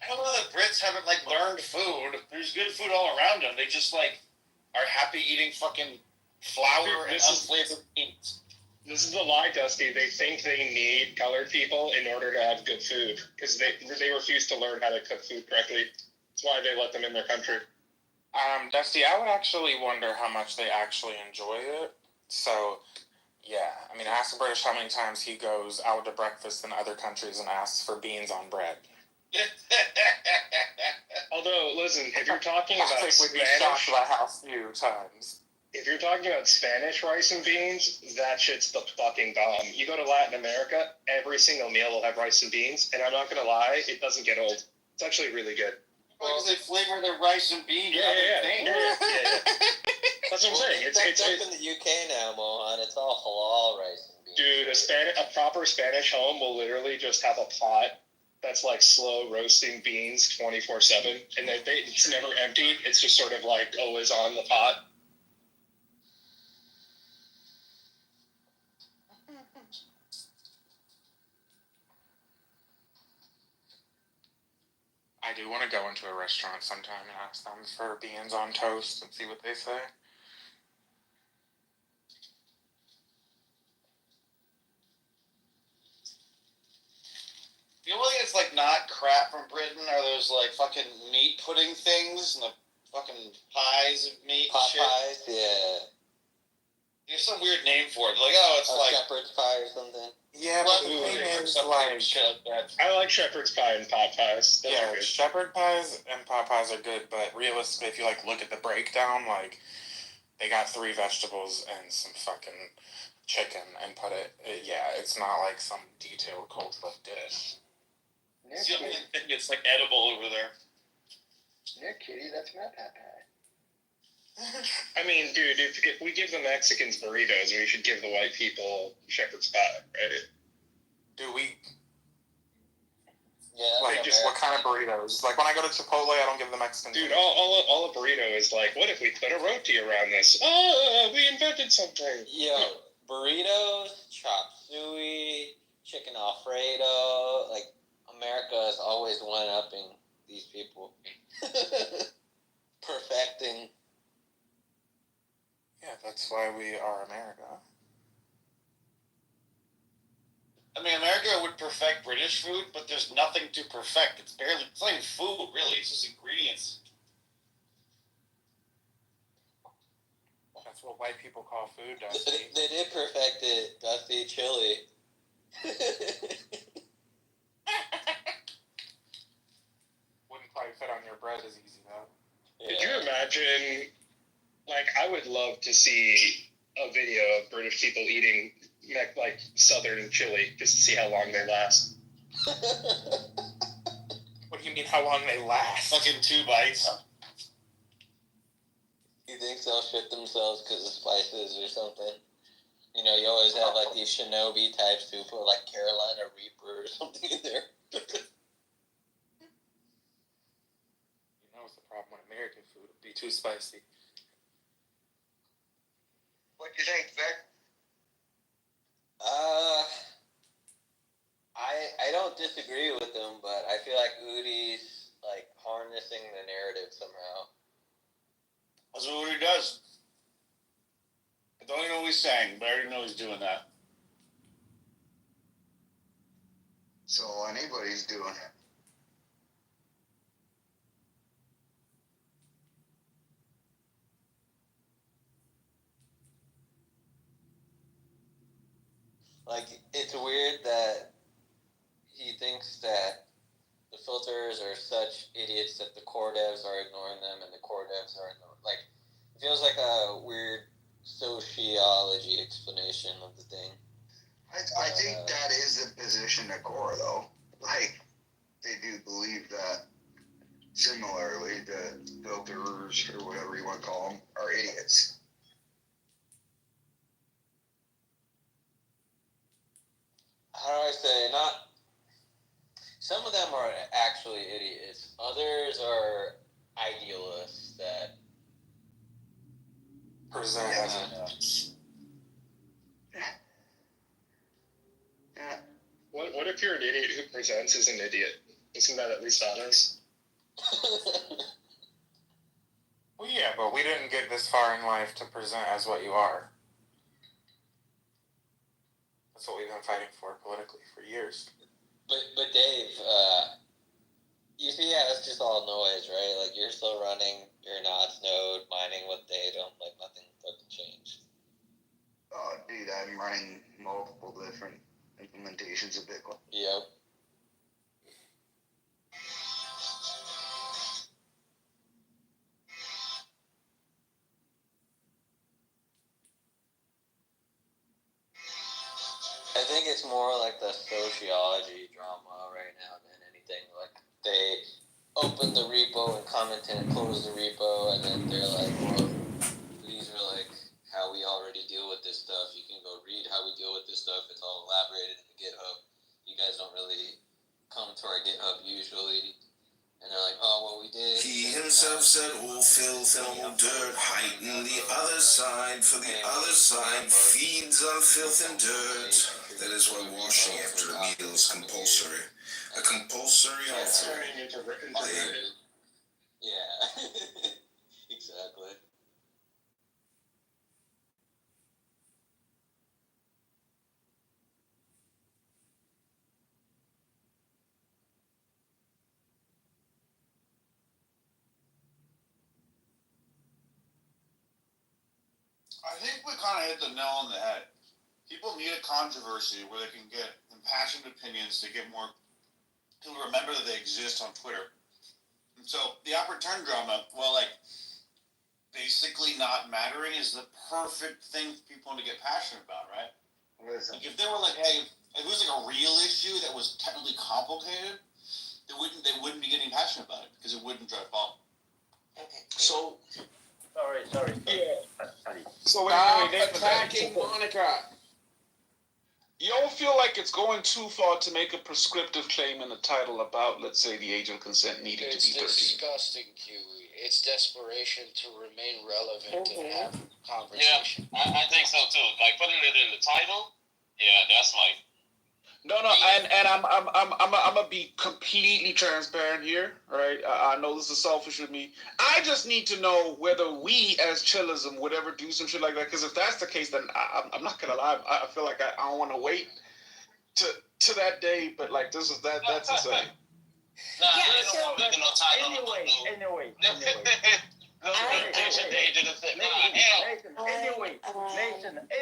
I don't know that Brits haven't like learned food. There's good food all around them. They just like are happy eating fucking flour and unflavored beans. This is the lie, Dusty. They think they need colored people in order to have good food because they refuse to learn how to cook food correctly. That's why they let them in their country. Dusty, I would actually wonder how much they actually enjoy it. So, yeah. I mean, ask the British how many times he goes out to breakfast in other countries and asks for beans on bread. Although, listen, if you're talking about I think we'd be shocked by how few times. If you're talking about Spanish rice and beans, that shit's the fucking bomb. You go to Latin America, every single meal will have rice and beans, and I'm not gonna lie, it doesn't get old. It's actually really good. Because they flavor their rice and beans. Yeah. That's what I'm saying. It's up in the UK now, Mohan. It's all halal rice and beans. Dude, a proper Spanish home will literally just have a pot that's like slow roasting beans 24/7, and it's never empty. It's just sort of like always on the pot. I do want to go into a restaurant sometime and ask them for beans on toast and see what they say. The only thing that's like not crap from Britain are those like fucking meat pudding things and the fucking pies of meat. Pot shit. pies, yeah. There's some weird name for it. Like, oh, it's like shepherd's pie or something. Yeah, but the thing is, like, I like shepherd's pie and pot pies. Those are good. shepherd pies and pot pies are good, but realistically, if you like look at the breakdown, like they got 3 vegetables and some fucking chicken and put it. It's not like some detailed cold cooked dish. It's the only thing that's like edible over there. Yeah, kitty, that's my pot pie. I mean, dude, if we give the Mexicans burritos, we should give the white people shepherd's pie, right? Do we? Yeah. Like, just what kind of burritos? Like, when I go to Chipotle, I don't give the Mexicans. Dude, all a burrito is like, what if we put a roti around this? Oh, we invented something. Yo, burritos, chop suey, chicken Alfredo. Like, America is always one-upping these people. Perfecting. Yeah, that's why we are America. I mean, America would perfect British food, but there's nothing to perfect. It's not even food, really. It's just ingredients. That's what white people call food, Dusty. They did perfect it, Dusty. Chili. Wouldn't probably fit on your bread as easy, though. Yeah. Could you imagine, like, I would love to see a video of British people eating, like, southern chili, just to see how long they last. What do you mean, how long they last? Fucking 2 bites. You think they'll shit themselves because of spices or something? You know, you always have, like, these shinobi types who put, like, Carolina Reaper or something in there. You know what's the problem with American food? It'd be too spicy. What do you think, Vic? I don't disagree with them, but I feel like Udi's, like, harnessing the narrative somehow. That's what he does. I don't even know what he's saying, but I already know he's doing that. So anybody's doing it. Like, it's weird that he thinks that the filters are such idiots that the core devs are ignoring them and the core devs are ignoring. Like, it feels like a weird sociology explanation of the thing. I think that is the position of core, though. Like, they do believe that similarly, the filters, or whatever you want to call them, are idiots. How do I say, not... Some of them are actually idiots. Others are idealists that... Present Yeah. What if you're an idiot who presents as an idiot? Isn't that at least honest? Well, yeah, but we didn't get this far in life to present as what you are. That's what we've been fighting for politically for years. But Dave, you see how it's just all noise, right? Like, you're still running your NOTS node, mining with Datum, like, nothing fucking changed. Oh, dude, I'm running multiple different implementations of Bitcoin. Yep. I think it's more like the sociology drama right now than anything. Like, they open the repo and commented and close the repo, and then they're like, well, these are like how we already deal with this stuff. You can go read how we deal with this stuff. It's all elaborated in the GitHub. You guys don't really come to our GitHub usually. And they're like, oh, well, we did. He himself said, all filth and all dirt, heighten the other side, for the other side feeds on filth and dirt. That is why washing after a meal is compulsory. A compulsory offering. Yeah, exactly. I think we kind of hit the nail on the head. People need a controversy where they can get impassioned opinions to get more people to remember that they exist on Twitter. And so the Opportune drama, well, like, basically not mattering is the perfect thing for people to get passionate about, right? Like, if they were like, hey, if it was like a real issue that was technically complicated, they wouldn't be getting passionate about it because it wouldn't drive home. So, sorry. Yeah. So Stop anyway, attacking Monica. you don't feel like it's going too far to make a prescriptive claim in the title about, let's say, the age of consent needing to be 13. It's disgusting, Kiwi. It's desperation to remain relevant and have Yeah, conversation. I think so too. Like, putting it in the title, yeah, that's like... No, and I'm gonna be completely transparent here, right? I know this is selfish with me. I just need to know whether we as Chillism would ever do some shit like that. Because if that's the case, then I'm not gonna lie. I feel like I don't want to wait to that day. But like that's insane.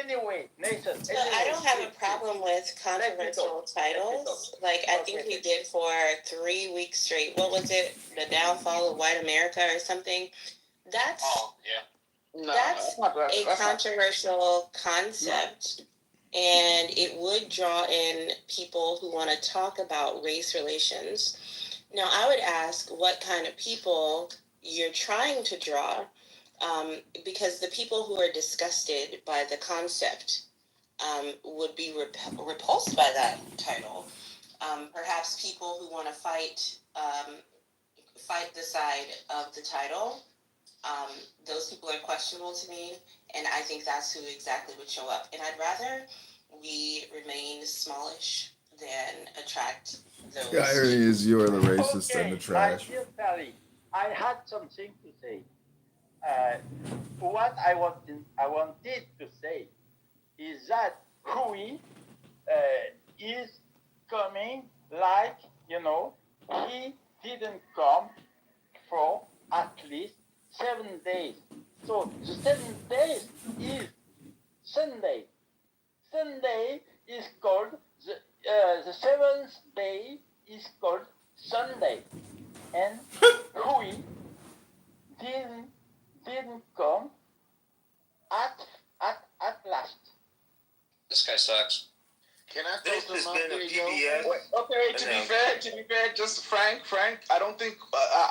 Anyway. Nathan. So I don't have a problem with controversial titles. Like I think we did for 3 weeks straight. What was it? The Downfall of White America or something? That's a controversial concept. And it would draw in people who want to talk about race relations. Now, I would ask what kind of people you're trying to draw, because the people who are disgusted by the concept would be repulsed by that title. Perhaps people who want to fight the side of the title. Those people are questionable to me, and I think that's who exactly would show up. And I'd rather we remain smallish than attract those. The irony is you are the racist and the trash. My dear Sally, I had something to say. What I wanted to say is that Hui is coming like, he didn't come for at least 7 days. So the 7 days is Sunday. Sunday is called, the 7th day is called Sunday. And Hui didn't come at last. This guy sucks. Can I This throw has some been out a there, yo? PBS. Okay, to be fair, just Frank, I don't think,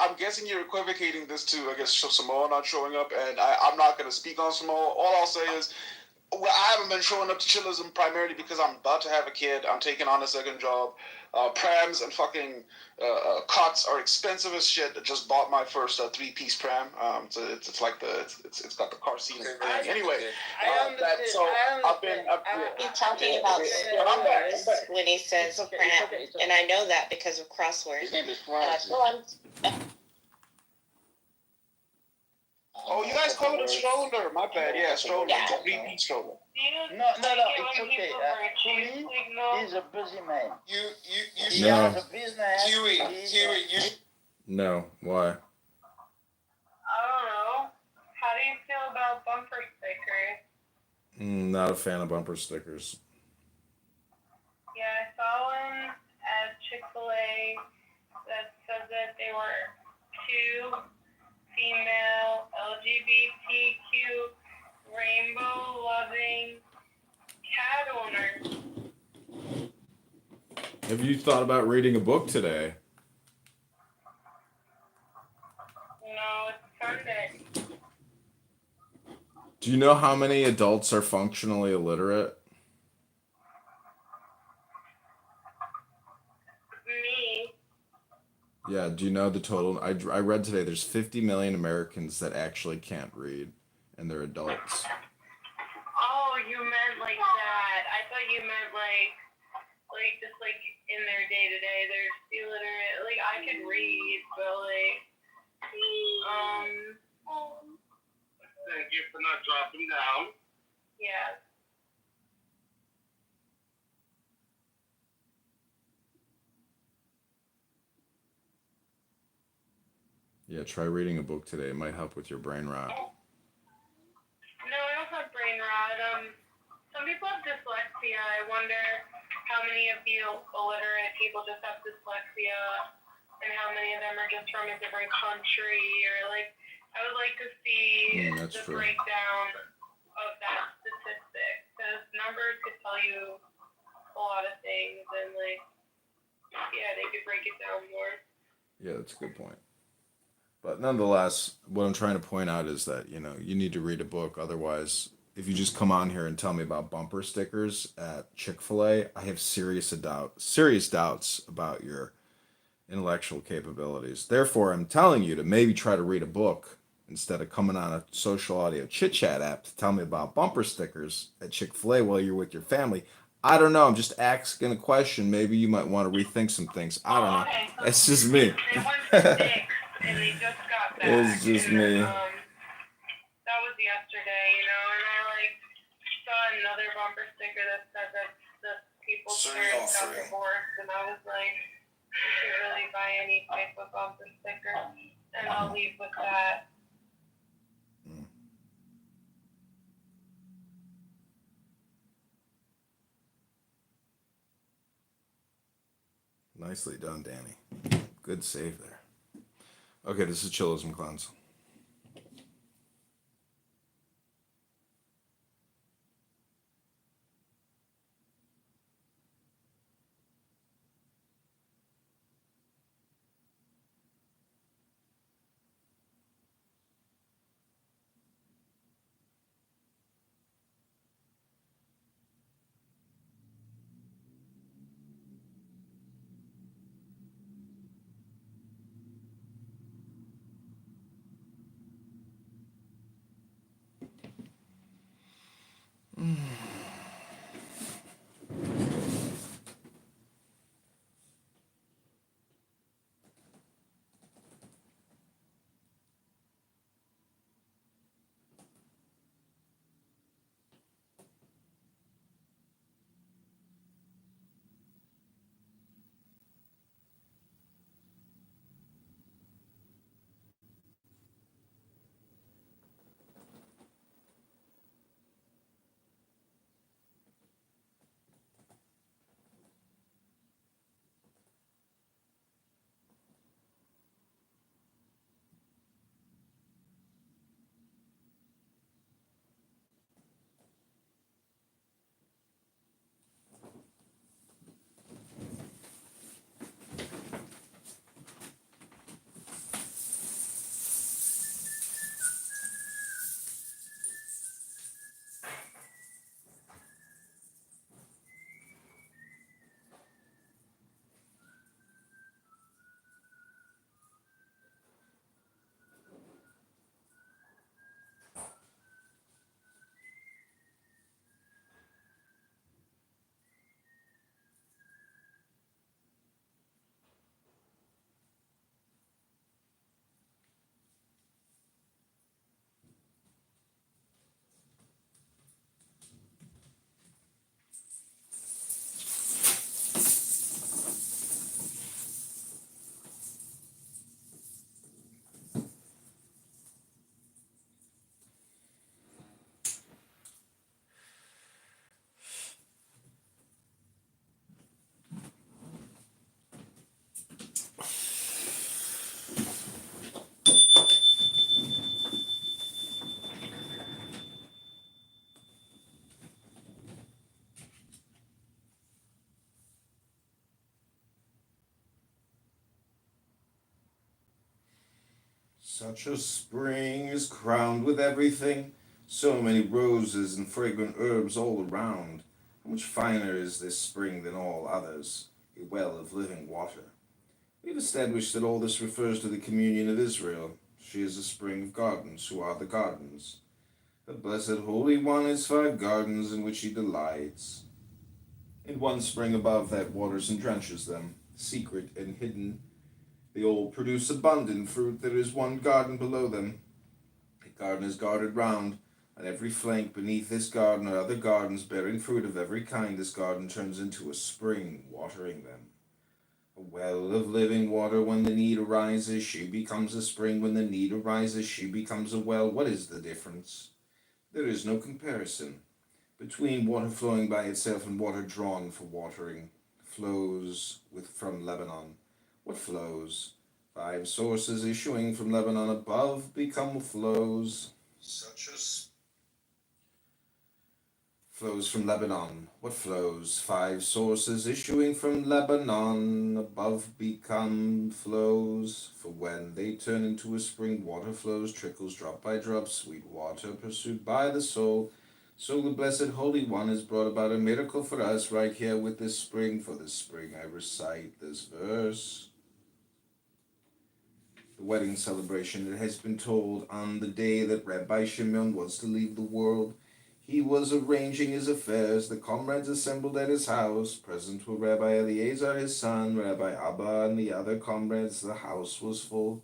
I'm guessing you're equivocating this to, I guess, Samoa not showing up, and I'm not going to speak on Samoa. All I'll say is, I haven't been showing up to Chillism primarily because I'm about to have a kid. I'm taking on a second job. Prams and fucking cots are expensive as shit. I just bought my first 3-piece pram. So it's like it's got the car seat and everything. Anyway, He's talking about slurs when he says pram, and I know that because of crossword. His name is Oh, you guys call it a stroller. My bad. Yeah, stroller. It's a 3-piece stroller. No, it's okay. Hui is a busy man. He No. has a business. Huey, No, why? I don't know. How do you feel about bumper stickers? Not a fan of bumper stickers. Yeah, I saw one at Chick-fil-A that said that they were 2 female LGBTQ rainbow-loving cat owners. Have you thought about reading a book today? No, it's Sunday. Do you know how many adults are functionally illiterate? Me. Yeah, do you know the total? I read today there's 50 million Americans that actually can't read, and they're adults. Oh, you meant like that. I thought you meant like just like in their day to day, they're illiterate. Like I could read, but like, Thank you for not dropping down. yeah. Yeah, try reading a book today. It might help with your brain rot. No, I don't have brain rot. Some people have dyslexia. I wonder how many of you illiterate people just have dyslexia, and how many of them are just from a different country, or like, I would like to see that's the true. breakdown of that statistic, because numbers could tell you a lot of things, and like, yeah, they could break it down more. Yeah, that's a good point. But nonetheless, what I'm trying to point out is that, you need to read a book. Otherwise, if you just come on here and tell me about bumper stickers at Chick-fil-A, I have serious doubts about your intellectual capabilities. Therefore, I'm telling you to maybe try to read a book instead of coming on a social audio chit-chat app to tell me about bumper stickers at Chick-fil-A while you're with your family. I don't know. I'm just asking a question. Maybe you might want to rethink some things. I don't know. Okay, so That's just me. they went to Dick's and they just got back. It's just and then, me. that was yesterday, you know, and I like saw another bumper sticker that said that the people's So parents got offering. divorced, and I was like, you should really buy any type of bumper sticker, and I'll leave with that. Nicely done, Danny. Good save there. Okay, this is Chillism Clowns. Such a spring is crowned with everything, so many roses and fragrant herbs all around. How much finer is this spring than all others, a well of living water. We've established that all this refers to the communion of Israel. She is a spring of gardens, who are the gardens. The blessed Holy One is five gardens in which he delights. And one spring above that waters and drenches them, secret and hidden. They all produce abundant fruit. There is one garden below them. The garden is guarded round. On every flank beneath this garden are other gardens bearing fruit of every kind. This garden turns into a spring, watering them. A well of living water. When the need arises, she becomes a spring. When the need arises, she becomes a well. What is the difference? There is no comparison between water flowing by itself and water drawn for watering. Flows from Lebanon. What flows? Five sources issuing from Lebanon above become flows. Flows from Lebanon. What flows? Five sources issuing from Lebanon above become flows. For when they turn into a spring, water flows, trickles drop by drop, sweet water pursued by the soul. So the blessed Holy One has brought about a miracle for us right here with this spring. For this spring I recite this verse. The wedding celebration, it has been told, on the day that Rabbi Shimon was to leave the world, He was arranging his affairs. The comrades assembled at his house. Present were Rabbi Eliezer, his son, Rabbi Abba, and the other comrades. The house was full.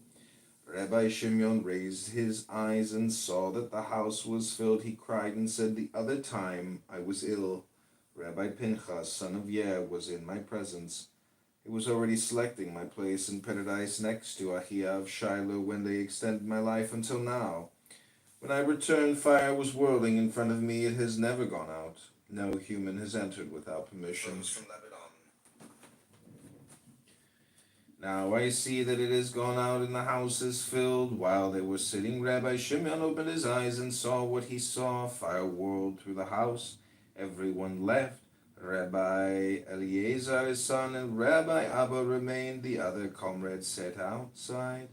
Rabbi Shimon raised his eyes and saw that the house was filled. He cried and said, "The other time I was ill. Rabbi Pinchas, son of Yair, was in my presence. He was already selecting my place in paradise next to Ahia of Shiloh when they extended my life until now. When I returned, fire was whirling in front of me. It has never gone out. No human has entered without permission. From Lebanon. Now I see that it has gone out and the house is filled." While they were sitting, Rabbi Shimon opened his eyes and saw what he saw. Fire whirled through the house. Everyone left. Rabbi Eliezer, his son, and Rabbi Abba remained. The other comrades sat outside.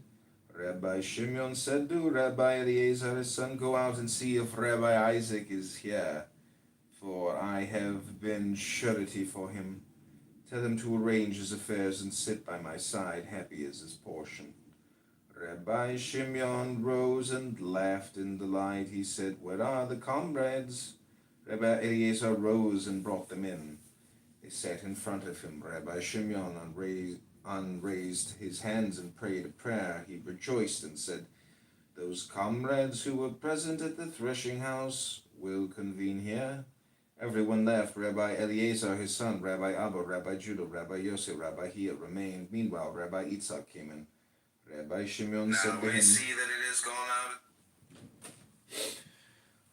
Rabbi Shimon said to Rabbi Eliezer, his son, "Go out and see if Rabbi Isaac is here, for I have been surety for him. Tell him to arrange his affairs and sit by my side. Happy is his portion." Rabbi Shimon rose and laughed in delight. He said, "Where are the comrades?" Rabbi Eliezer rose and brought them in. They sat in front of him. Rabbi Shimon unraised his hands and prayed a prayer. He rejoiced and said, "Those comrades who were present at the threshing house will convene here." Everyone left. Rabbi Eliezer, his son, Rabbi Abba, Rabbi Judah, Rabbi Yosef, Rabbi Hiya remained. Meanwhile, Rabbi Yitzhak came in. Rabbi Shimon said to him, see that it has gone out.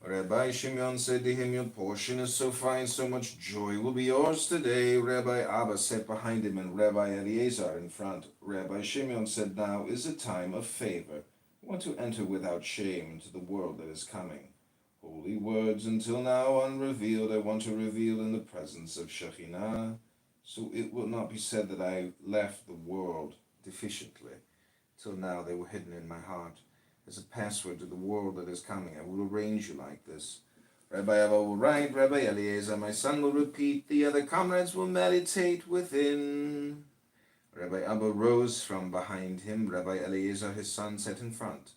Rabbi Shimon said to him, "Your portion is so fine, so much joy will be yours today." Rabbi Abba sat behind him and Rabbi Eliezer in front. Rabbi Shimon said, "Now is a time of favor. I want to enter without shame into the world that is coming. Holy words until now unrevealed, I want to reveal in the presence of Shekhinah, so it will not be said that I left the world deficiently. Till now they were hidden in my heart. As a password to the world that is coming, I will arrange you like this. Rabbi Abba will write, Rabbi Eliezer, my son, will repeat, the other comrades will meditate within." Rabbi Abba rose from behind him. Rabbi Eliezer, his son, sat in front.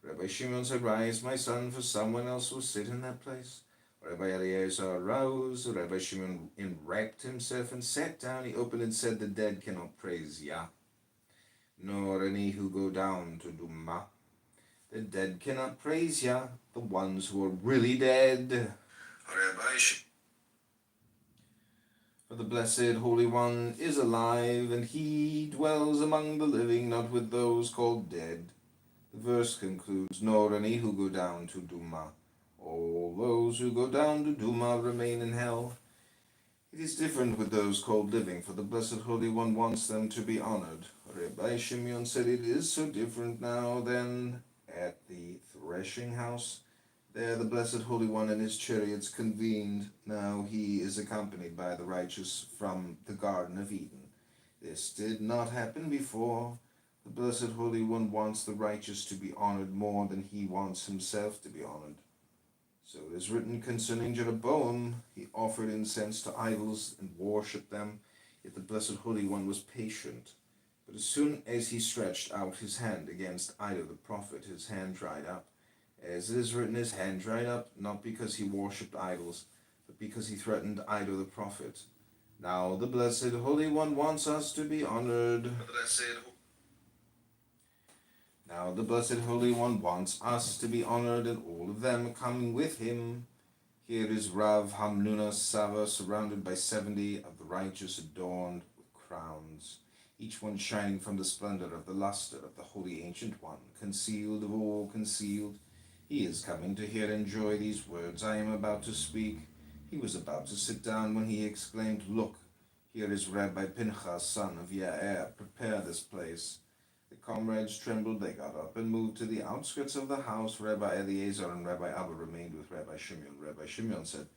Rabbi Shimon said, "Rise, my son, for someone else will sit in that place." Rabbi Eliezer rose. Rabbi Shimon enwrapped himself and sat down. He opened and said, "The dead cannot praise Yah, nor any who go down to Dumah. The dead cannot praise Yah, the ones who are really dead. For the Blessed Holy One is alive, and he dwells among the living, not with those called dead." The verse concludes, "Nor any who go down to Dumah. All those who go down to Dumah remain in hell. It is different with those called living, for the Blessed Holy One wants them to be honored." Rabbi Shimon said, "It is so different now than at the threshing house. There the Blessed Holy One and his chariots convened. Now he is accompanied by the righteous from the Garden of Eden. This did not happen before. The Blessed Holy One wants the righteous to be honored more than he wants himself to be honored. So it is written concerning Jeroboam, he offered incense to idols and worshipped them, yet the Blessed Holy One was patient. But as soon as he stretched out his hand against Iddo the prophet, his hand dried up. As it is written, his hand dried up, not because he worshipped idols, but because he threatened Iddo the prophet. Now the Blessed Holy One wants us to be honored. Now the Blessed Holy One wants us to be honored, and all of them coming with him. Here is Rav Hamnuna Sava, surrounded by 70 of the righteous, adorned with crowns, each one shining from the splendor of the luster of the Holy Ancient One, concealed of all concealed. He is coming to hear and enjoy these words I am about to speak. He was about to sit down when he exclaimed, "Look, here is Rabbi Pinchas, son of Yair. Prepare this place." The comrades trembled. They got up and moved to the outskirts of the house. Rabbi Eliezer and Rabbi Abba remained with Rabbi Shimon. Rabbi Shimon said,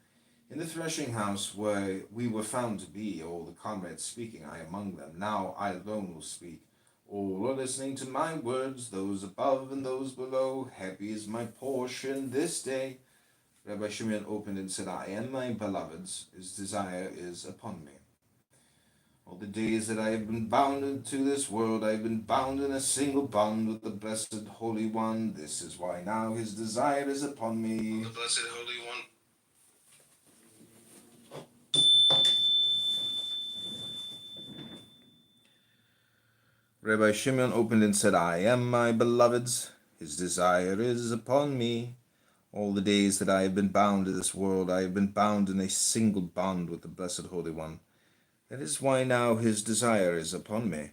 "In the threshing house where we were found to be, all the comrades speaking, I among them. Now I alone will speak. All are listening to my words, those above and those below. Happy is my portion this day." Rabbi Shimon opened and said, "I am my beloved's. His desire is upon me. All the days that I have been bound into this world, I have been bound in a single bond with the Blessed Holy One. This is why now his desire is upon me." The Blessed Holy One. Rabbi Shimon opened and said, I am my beloved's. His desire is upon me. All the days that I have been bound to this world, I have been bound in a single bond with the Blessed Holy One. That is why now his desire is upon me.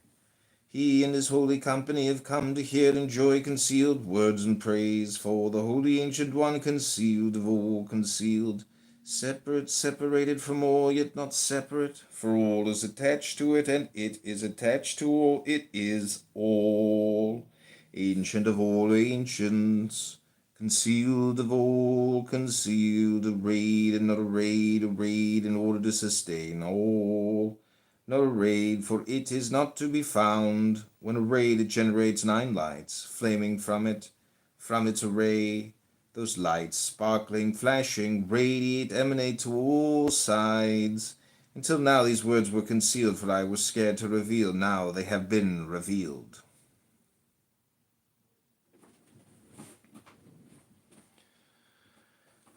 He and his holy company have come to hear and enjoy concealed words and praise, for the Holy Ancient One, concealed of all concealed, separate, separated from all, yet not separate, for all is attached to it, and it is attached to all, it is all, ancient of all ancients, concealed of all concealed, arrayed and not arrayed, arrayed in order to sustain all, not arrayed, for it is not to be found. When arrayed, it generates 9 lights, flaming from its array. Those lights, sparkling, flashing, radiate, emanate to all sides. Until now these words were concealed, for I was scared to reveal. Now they have been revealed.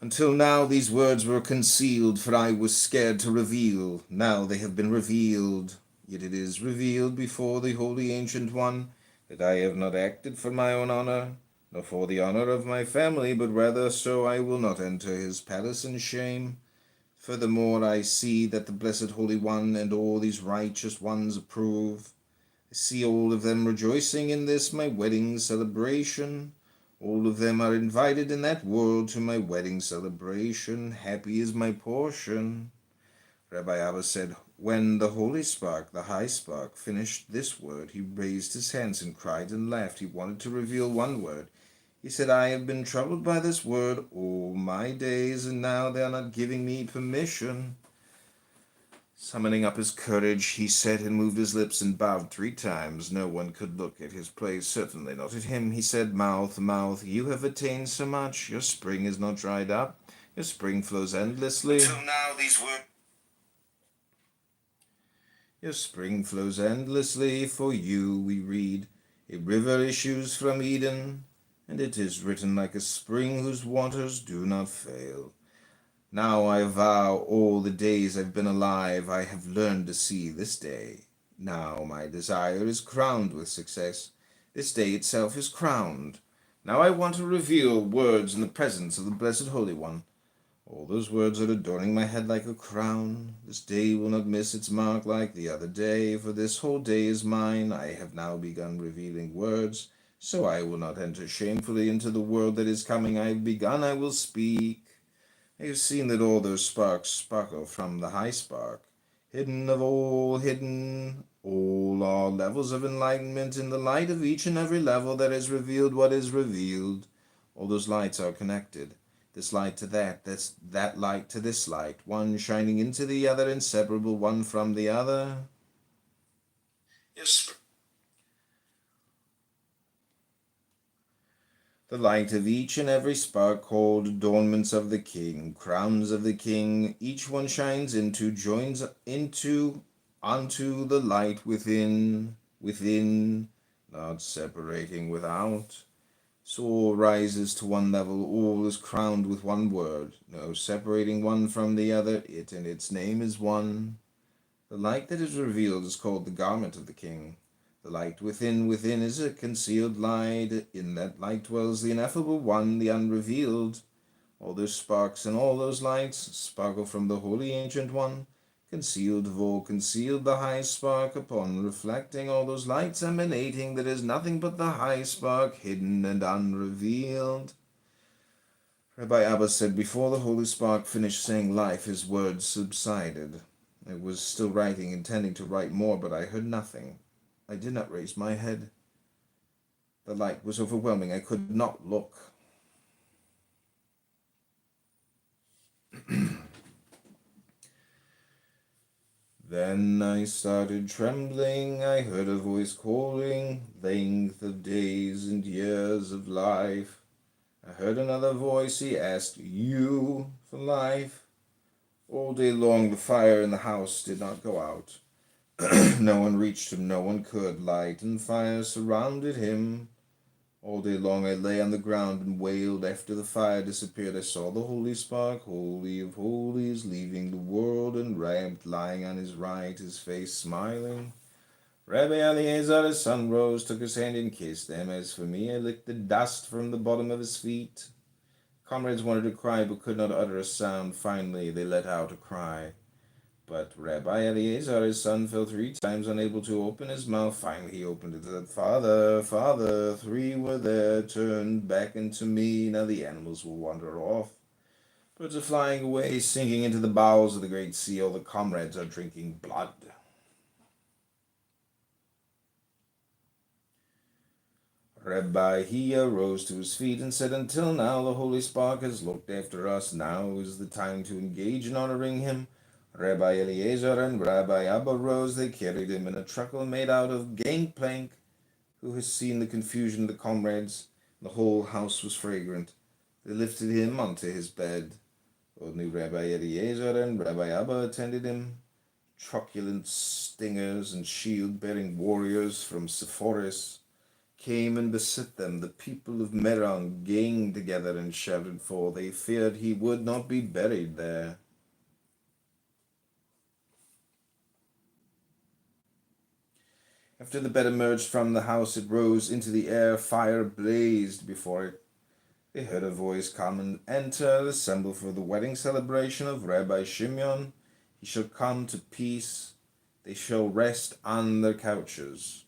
Until now these words were concealed, for I was scared to reveal. Now they have been revealed. Yet it is revealed before the Holy Ancient One that I have not acted for my own honor, nor for the honor of my family, but rather so I will not enter his palace in shame. Furthermore, I see that the Blessed Holy One and all these righteous ones approve. I see all of them rejoicing in this my wedding celebration. All of them are invited in that world to my wedding celebration. Happy is my portion. Rabbi Abba said, when the holy spark, the high spark, finished this word, he raised his hands and cried and laughed. He wanted to reveal one word. He said, I have been troubled by this word all my days, and now they are not giving me permission. Summoning up his courage, he said and moved his lips and bowed 3 times. No one could look at his place, certainly not at him. He said, Mouth, mouth, you have attained so much. Your spring is not dried up. Your spring flows endlessly. Until now these words. Your spring flows endlessly. For you, we read, a river issues from Eden, and it is written like a spring whose waters do not fail. Now I vow all the days I've been alive, I have learned to see this day. Now my desire is crowned with success. This day itself is crowned. Now I want to reveal words in the presence of the Blessed Holy One. All those words are adorning my head like a crown. This day will not miss its mark like the other day, for this whole day is mine. I have now begun revealing words, so I will not enter shamefully into the world that is coming. I have begun, I will speak. I have seen that all those sparks sparkle from the high spark. Hidden of all hidden, all are levels of enlightenment. In the light of each and every level that is revealed what is revealed. All those lights are connected. This light to that light to this light, one shining into the other, inseparable one from the other. Yes. The light of each and every spark called adornments of the king, crowns of the king, each one shines into, joins into, onto the light within, not separating without. So all rises to one level, all is crowned with one word, no separating one from the other, it and its name is one. The light that is revealed is called the garment of the king. The light within is a concealed light. In that light dwells the ineffable one, the unrevealed. All those sparks and all those lights sparkle from the Holy Ancient One. Concealed of all concealed, the high spark, upon reflecting all those lights emanating, there is nothing but the high spark, hidden and unrevealed. Rabbi Abba said, before the holy spark finished saying life, his words subsided. I was still writing, intending to write more, but I heard nothing. I did not raise my head. The light was overwhelming. I could not look. Then I started trembling. I heard a voice calling, length of days and years of life. I heard another voice. He asked, you for life? All day long the fire in the house did not go out. No one reached him, no one could. Light and fire surrounded him. All day long I lay on the ground and wailed. After the fire disappeared, I saw the holy spark, holy of holies, leaving the world and rapt, lying on his right, his face smiling. Rabbi Eliezer, his son, rose, took his hand and kissed them. As for me, I licked the dust from the bottom of his feet. Comrades wanted to cry but could not utter a sound. Finally, they let out a cry. But Rabbi Eliezer, his son, fell 3 times, unable to open his mouth. Finally, he opened it and said, Father, Father, 3 were there, turned back into me. Now the animals will wander off. Birds are flying away, sinking into the bowels of the great sea. All the comrades are drinking blood. Rabbi Hia rose to his feet and said, Until now the Holy Spark has looked after us. Now is the time to engage in honoring him. Rabbi Eliezer and Rabbi Abba rose. They carried him in a truckle made out of gangplank. Who has seen the confusion of the comrades? The whole house was fragrant. They lifted him onto his bed. Only Rabbi Eliezer and Rabbi Abba attended him. Truculent stingers and shield-bearing warriors from Sepphoris came and beset them. The people of Meron ganged together and shouted, for they feared he would not be buried there. After the bed emerged from the house, it rose into the air. Fire blazed before it. They heard a voice come and enter, assemble for the wedding celebration of Rabbi Shimeon. He shall come to peace. They shall rest on their couches.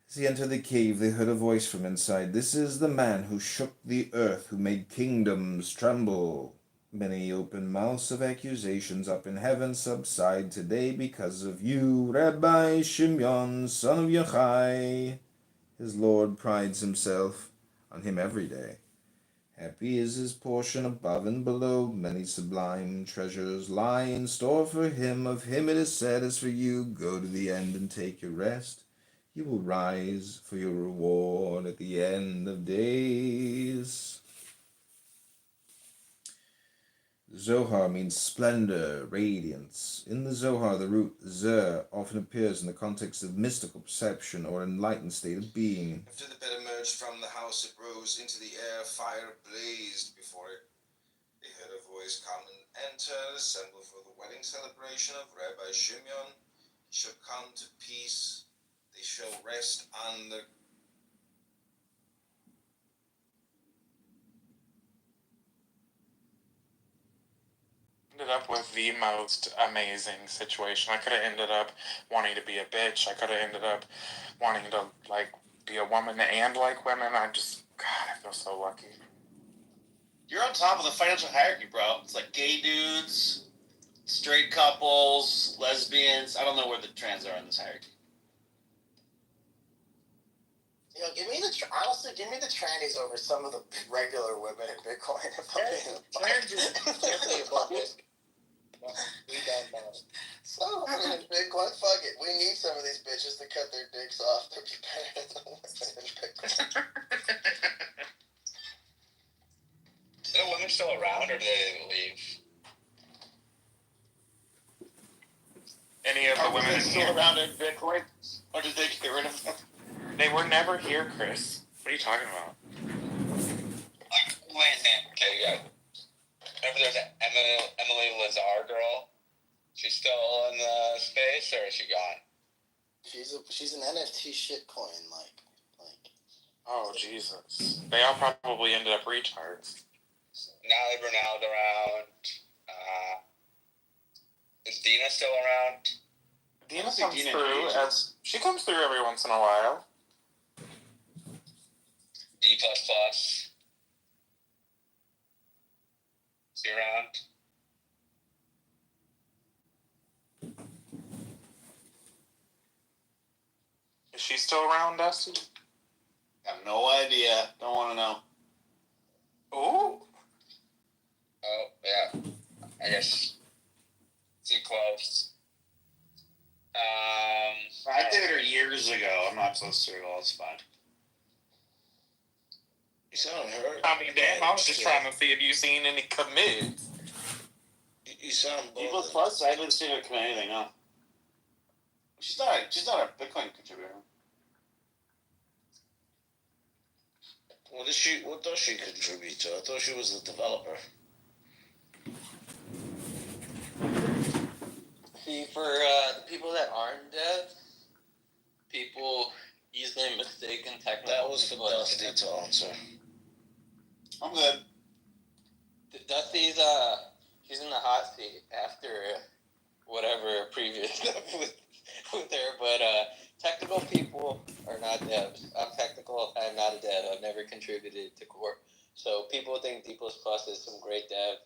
As he entered the cave, they heard a voice from inside. This is the man who shook the earth, who made kingdoms tremble. Many open mouths of accusations up in heaven subside today because of you, Rabbi Shimeon, son of Yochai. His Lord prides himself on him every day. Happy is his portion above and below. Many sublime treasures lie in store for him. Of him it is said, as for you, go to the end and take your rest. You will rise for your reward at the end of days. Zohar means splendor, radiance. In the Zohar, the root zer often appears in the context of mystical perception or enlightened state of being. After the bed emerged from the house, it rose into the air. Fire blazed before it. They heard a voice come and enter, assemble for the wedding celebration of Rabbi Shimeon. He shall come to peace. They shall rest on the ended up with the most amazing situation. I could have ended up wanting to be a bitch. I could have ended up wanting to be a woman and like women. God, I feel so lucky. You're on top of the financial hierarchy, bro. It's like gay dudes, straight couples, lesbians. I don't know where the trans are in this hierarchy. Give me the trannies over some of the regular women in Bitcoin. Some women in Bitcoin, fuck it. We need some of these bitches to cut their dicks off. They're better than women in Bitcoin. Are the women still around, or do they leave? Any of the women still around in Bitcoin, or did they get rid of them? They were never here, Chris. What are you talking about? Okay, yeah. Remember there's an Emily Lazar girl? She's still in the space, or is she gone? She's an NFT shitcoin, like. Oh, Jesus. They all probably ended up retards. Natalie Brunell's around. Is Dina still around? Dina comes through. She comes through every once in a while. D++. Is he around? Is she still around, Dusty? I have no idea. Don't want to know. Ooh. Oh, yeah. I guess. Too close. I dated her years ago. I'm not close to her at all. It's fine. You sound hurt. I mean, damn, I was just trying to see if you seen any commits. You sound D++, I haven't seen her commit anything, no. She's not a Bitcoin contributor. What does she contribute to? I thought she was the developer. See, for the people that aren't dev, people easily mistaken technical. That was for Dusty to answer. I'm good. Dusty's she's in the hot seat after whatever previous stuff with her, but technical people are not devs. I'm technical. I'm not a dev. I've never contributed to core. So people think D++ is some great dev.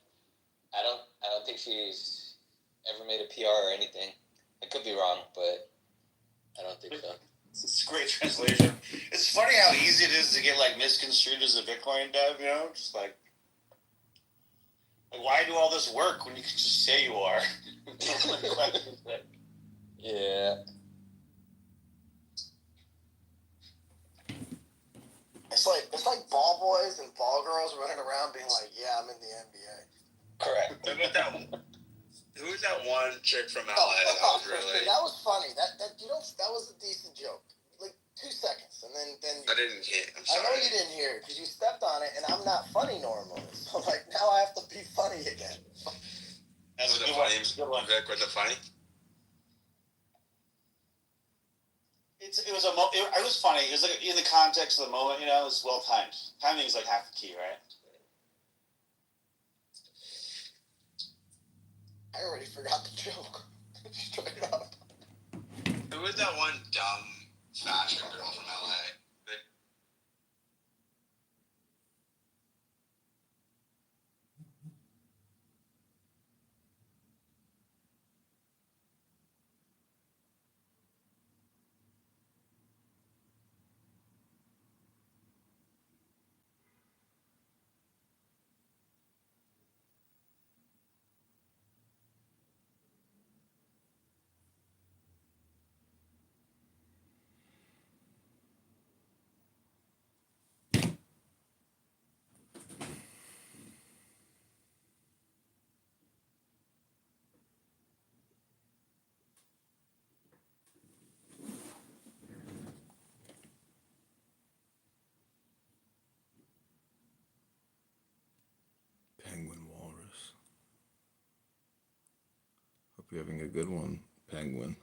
I don't think she's ever made a PR or anything. I could be wrong, but I don't think so. It's a great translation. It's funny how easy it is to get like misconstrued as a Bitcoin dev, you know? Just like why do all this work when you can just say you are? Yeah. It's like ball boys and ball girls running around being like, yeah, I'm in the NBA. Correct. Who was that one chick from LA? That was funny. That was a decent joke. Like 2 seconds, and then I didn't hear. I'm I sorry. know you didn't hear it because you stepped on it, and I'm not funny normally. So like now I have to be funny again. That's a good one. Vic, was it funny? It was funny. It was like in the context of the moment, you know. It was well timed. Timing is like half the key, right? I already forgot the joke. Straight up. Who was that one dumb fashion girl from LA? Vic? Penguin Walrus. Hope you're having a good one, Penguin.